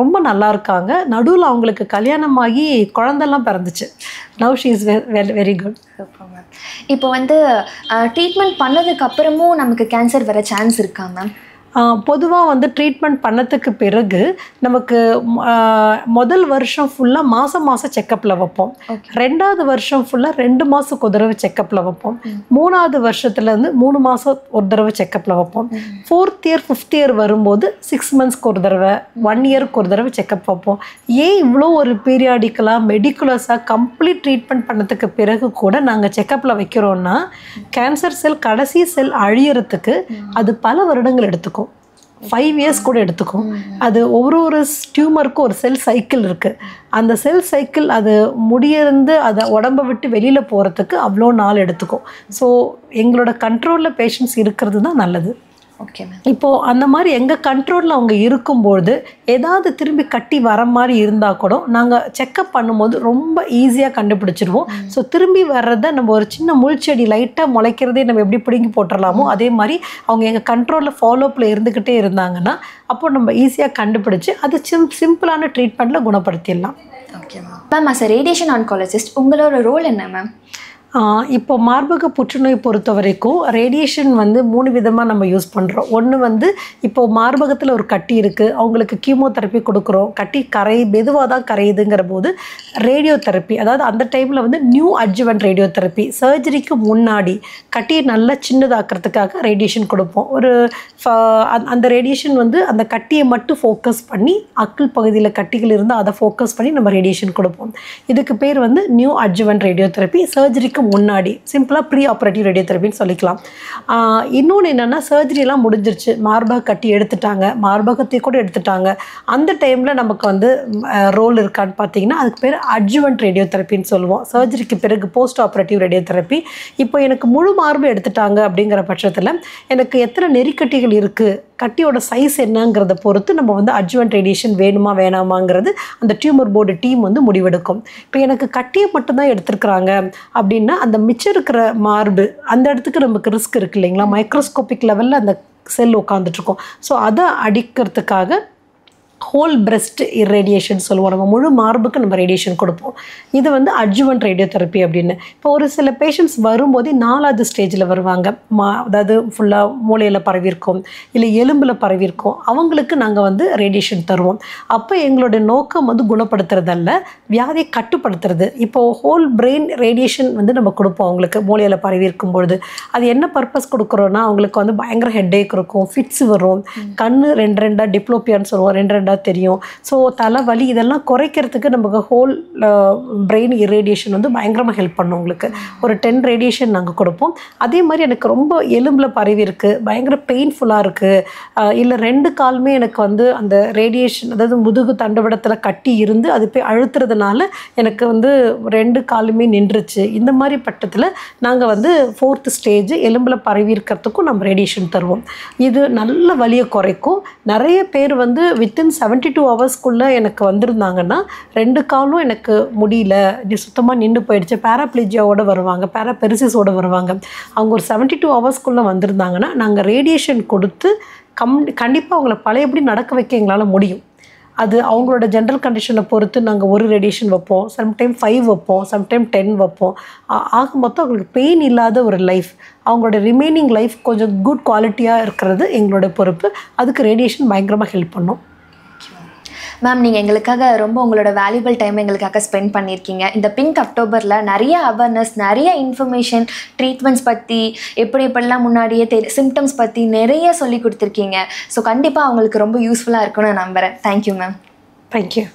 ரொம்ப நல்லா இருக்காங்க. நடுவில் அவங்களுக்கு கல்யாணமாகி குழந்தெல்லாம் பிறந்துச்சு. Now she is very good. இப்போ வந்து ட்ரீட்மெண்ட் பண்ணதுக்கு அப்புறமும் நமக்கு கேன்சர் வர சான்ஸ் இருக்கா மேம்? பொதுவாக வந்து ட்ரீட்மெண்ட் பண்ணதுக்கு பிறகு நமக்கு முதல் வருஷம் ஃபுல்லாக மாதம் செக்கப்பில் வைப்போம். 2வது வருஷம் ஃபுல்லாக 2 மாதத்துக்கு ஒரு தடவை செக்கப்பில் வைப்போம். 3வது வருஷத்துலேருந்து 3 மாதம் ஒரு தடவை செக்கப்பில் வைப்போம். 4th இயர் 5th இயர் வரும்போது 6 மந்த்ஸ்க்கு ஒரு தடவை, 1 இயருக்கு ஒரு தடவை செக்கப் வைப்போம். ஏன் இவ்வளோ ஒரு பீரியாடிக்கலாக மெடிக்குலஸாக கம்ப்ளீட் ட்ரீட்மெண்ட் பண்ணதுக்கு பிறகு கூட நாங்கள் செக்கப்பில் வைக்கிறோன்னா, கேன்சர் செல் கடைசி செல் அழியறதுக்கு அது பல வருடங்கள் எடுத்துக்கும். 5 இயர்ஸ் கூட எடுத்துக்கும். அது ஒரு டியூமருக்கும் ஒரு செல் சைக்கிள் இருக்குது. அந்த செல் சைக்கிள் அது முடியிருந்து அதை உடம்பை விட்டு வெளியில் போகிறதுக்கு அவ்வளோ நாள் எடுத்துக்கும். ஸோ எங்களோட கண்ட்ரோலில் பேஷண்ட்ஸ் இருக்கிறது தான் நல்லது. Okay ma'am. இப்போது அந்த மாதிரி எங்கள் கண்ட்ரோலில் அவங்க இருக்கும்பொழுது ஏதாவது திரும்பி கட்டி வர மாதிரி இருந்தால் கூட நாங்கள் செக்கப் பண்ணும்போது ரொம்ப ஈஸியாக கண்டுபிடிச்சிருவோம். ஸோ திரும்பி வர்றதை நம்ம ஒரு சின்ன முள்செடி லைட்டாக முளைக்கிறதே நம்ம எப்படி பிடுங்கி போட்டுடலாமோ அதே மாதிரி அவங்க எங்கள் கண்ட்ரோலில் ஃபாலோப்பில் இருந்துக்கிட்டே இருந்தாங்கன்னா அப்போ நம்ம ஈஸியாக கண்டுபிடிச்சி அது சிம்பிளான ட்ரீட்மெண்ட்டில் குணப்படுத்திடலாம். Okay ma'am. Ma'am, as a radiation oncologist உங்களோட ரோல் என்ன மேம்? இப்போ மார்பக புற்றுநோய் பொறுத்த வரைக்கும் ரேடியேஷன் வந்து 3 விதமாக நம்ம யூஸ் பண்ணுறோம். ஒன்று வந்து இப்போது மார்பகத்தில் ஒரு கட்டி இருக்குது, அவங்களுக்கு கீமோதெரப்பி கொடுக்குறோம். கட்டி மெதுவாக தான் கரையுதுங்கிற போது ரேடியோ தெரப்பி, அதாவது அந்த டைமில் வந்து நியூ அட்ஜுவன்ட் ரேடியோ தெரப்பி, சர்ஜரிக்கு முன்னாடி கட்டியை நல்லா சின்னதாக்குறதுக்காக ரேடியேஷன் கொடுப்போம். அந்த ரேடியேஷன் வந்து அந்த கட்டியை மட்டும் ஃபோக்கஸ் பண்ணி அக்கிள் பகுதியில் கட்டிகள் இருந்தால் அதை ஃபோக்கஸ் பண்ணி நம்ம ரேடியேஷன் கொடுப்போம். இதுக்கு பேர் வந்து நியூ அட்ஜுவன்ட் ரேடியோ தெரப்பி. சர்ஜரிக்கு முன்னாடி சிம்பிளாக ப்ரீ ஆப்ரேட்டிவ் ரேடியோ தெரப்பின்னு சொல்லிக்கலாம். இன்னொன்று என்னென்னா, சர்ஜரிலாம் முடிஞ்சிருச்சு, மார்பக கட்டி எடுத்துட்டாங்க, மார்பகத்தை கூட எடுத்துட்டாங்க, அந்த டைமில் நமக்கு வந்து ரோல் இருக்கான்னு பார்த்தீங்கன்னா அதுக்கு பேர் அட்ஜுவன்ட் ரேடியோ தெரப்பின்னு சொல்லுவோம். சர்ஜரிக்கு பிறகு போஸ்ட் ஆப்ரேட்டிவ் ரேடியோ தெரப்பி. இப்போ எனக்கு முழு மார்பு எடுத்துட்டாங்க அப்படிங்கிற பட்சத்தில் எனக்கு எத்தனை நெறிக்கட்டிகள் இருக்குது, கட்டியோட சைஸ் என்னங்கிறத பொறுத்து நம்ம வந்து அட்ஜுவன்ட் ரேடியேஷன் வேணுமா வேணாமாங்கிறது அந்த டியூமர் போர்டு டீம் வந்து முடிவெடுக்கும். இப்போ எனக்கு கட்டியை மட்டும்தான் எடுத்துருக்குறாங்க அப்படின்னா அந்த மிச்சம் இருக்கிற மார்பு அந்த இடத்துக்கு நமக்கு ரிஸ்க் இருக்குது இல்லைங்களா, மைக்ரோஸ்கோபிக் லெவலில் அந்த செல் உட்காந்துட்ருக்கோம். ஸோ அதை அடிக்கிறதுக்காக ஹோல் பிரெஸ்ட் ரேடியேஷன் சொல்லுவோம். நம்ம முழு மார்புக்கு நம்ம ரேடியேஷன் கொடுப்போம். இது வந்து அட்ஜுவன்ட் ரேடியோ தெரப்பி அப்படின்னு. இப்போ ஒரு சில பேஷண்ட்ஸ் வரும்போதே 4வது ஸ்டேஜில் வருவாங்க. அதாவது ஃபுல்லாக மூளையில் பரவியிருக்கோம், இல்லை எலும்பில் பரவியிருக்கோம், அவங்களுக்கு நாங்கள் வந்து ரேடியேஷன் தருவோம். அப்போ எங்களுடைய நோக்கம் வந்து குணப்படுத்துறதல்ல, வியாதியை கட்டுப்படுத்துறது. இப்போது ஹோல் பிரெயின் ரேடியேஷன் வந்து நம்ம கொடுப்போம் அவங்களுக்கு மூளையில் பரவியிருக்கும் பொழுது. அது என்ன பர்பஸ் கொடுக்குறோன்னா, அவங்களுக்கு வந்து பயங்கர ஹெட்டேக் இருக்கும், ஃபிட்ஸ் வரும், கண்ணு 2 டிப்ளோபியான்னு சொல்லுவோம், 2 தெரியும். ஸோ தலைவலி இதெல்லாம் குறைக்கிறதுக்கு நமக்கு ஹோல் பிரெயின் ரேடியேஷன் வந்து பயங்கரமாக ஹெல்ப் பண்ணும். உங்களுக்கு ஒரு 10 ரேடியேஷன் நாங்கள் கொடுப்போம். அதே மாதிரி எனக்கு ரொம்ப எலும்பில் பரவி இருக்குது, பயங்கர பெயின்ஃபுல்லாக இருக்குது, இல்லை 2 காலுமே எனக்கு வந்து அந்த ரேடியேஷன், அதாவது முதுகு தண்டுவடத்தில் கட்டி இருந்து அது போய் அழுத்துறதுனால எனக்கு வந்து 2 காலுமே நின்றுச்சு. இந்த மாதிரி பட்டத்தில் நாங்கள் வந்து 4th ஸ்டேஜ் எலும்பில் பரவி இருக்கிறதுக்கும் நம்ம ரேடியேஷன் தருவோம். இது நல்ல வலியை குறைக்கும். நிறைய பேர் வந்து வித்தின் 72 ஹவர்ஸ்க்குள்ளே எனக்கு வந்திருந்தாங்கன்னா 2 காலும் எனக்கு முடியல, இது சுத்தமாக நின்று போயிடுச்சு, பேராப்ளீஜியாவோடு வருவாங்க, பேராபெரிசிஸோடு வருவாங்க. அவங்க ஒரு 72 ஹவர்ஸ்க்குள்ளே வந்திருந்தாங்கன்னா நாங்கள் ரேடியேஷன் கொடுத்து கண்டிப்பாக அவங்கள பழையபடி நடக்க வைக்க எங்களால் முடியும். அது அவங்களோட ஜென்ரல் கண்டிஷனை பொறுத்து நாங்கள் ஒரு ரேடியேஷன் வைப்போம், சம்டைம் 5 வைப்போம், சம்டைம் 10 வைப்போம். ஆக மொத்தம் அவங்களுக்கு பெயின் இல்லாத ஒரு லைஃப், அவங்களோட ரிமைனிங் லைஃப் கொஞ்சம் குட் குவாலிட்டியாக இருக்கிறது எங்களோட பொறுப்பு. அதுக்கு ரேடியேஷன் பயங்கரமாக ஹெல்ப் பண்ணும். மேம், நீங்கள் எங்களுக்காக ரொம்ப உங்களோட வேல்யூபிள் டைம் எங்களுக்காக ஸ்பெண்ட் பண்ணியிருக்கீங்க. இந்த பிங்க் அக்டோபரில் நிறைய அவேர்னஸ், நிறைய இன்ஃபர்மேஷன், ட்ரீட்மெண்ட்ஸ் பற்றி எப்படிலாம் முன்னாடியே சிம்டம்ஸ் பற்றி நிறைய சொல்லி கொடுத்துருக்கீங்க. ஸோ கண்டிப்பாக அவங்களுக்கு ரொம்ப யூஸ்ஃபுல்லாக இருக்கும்னு நான் நம்புகிறேன். Thank you ma'am. தேங்க்யூ.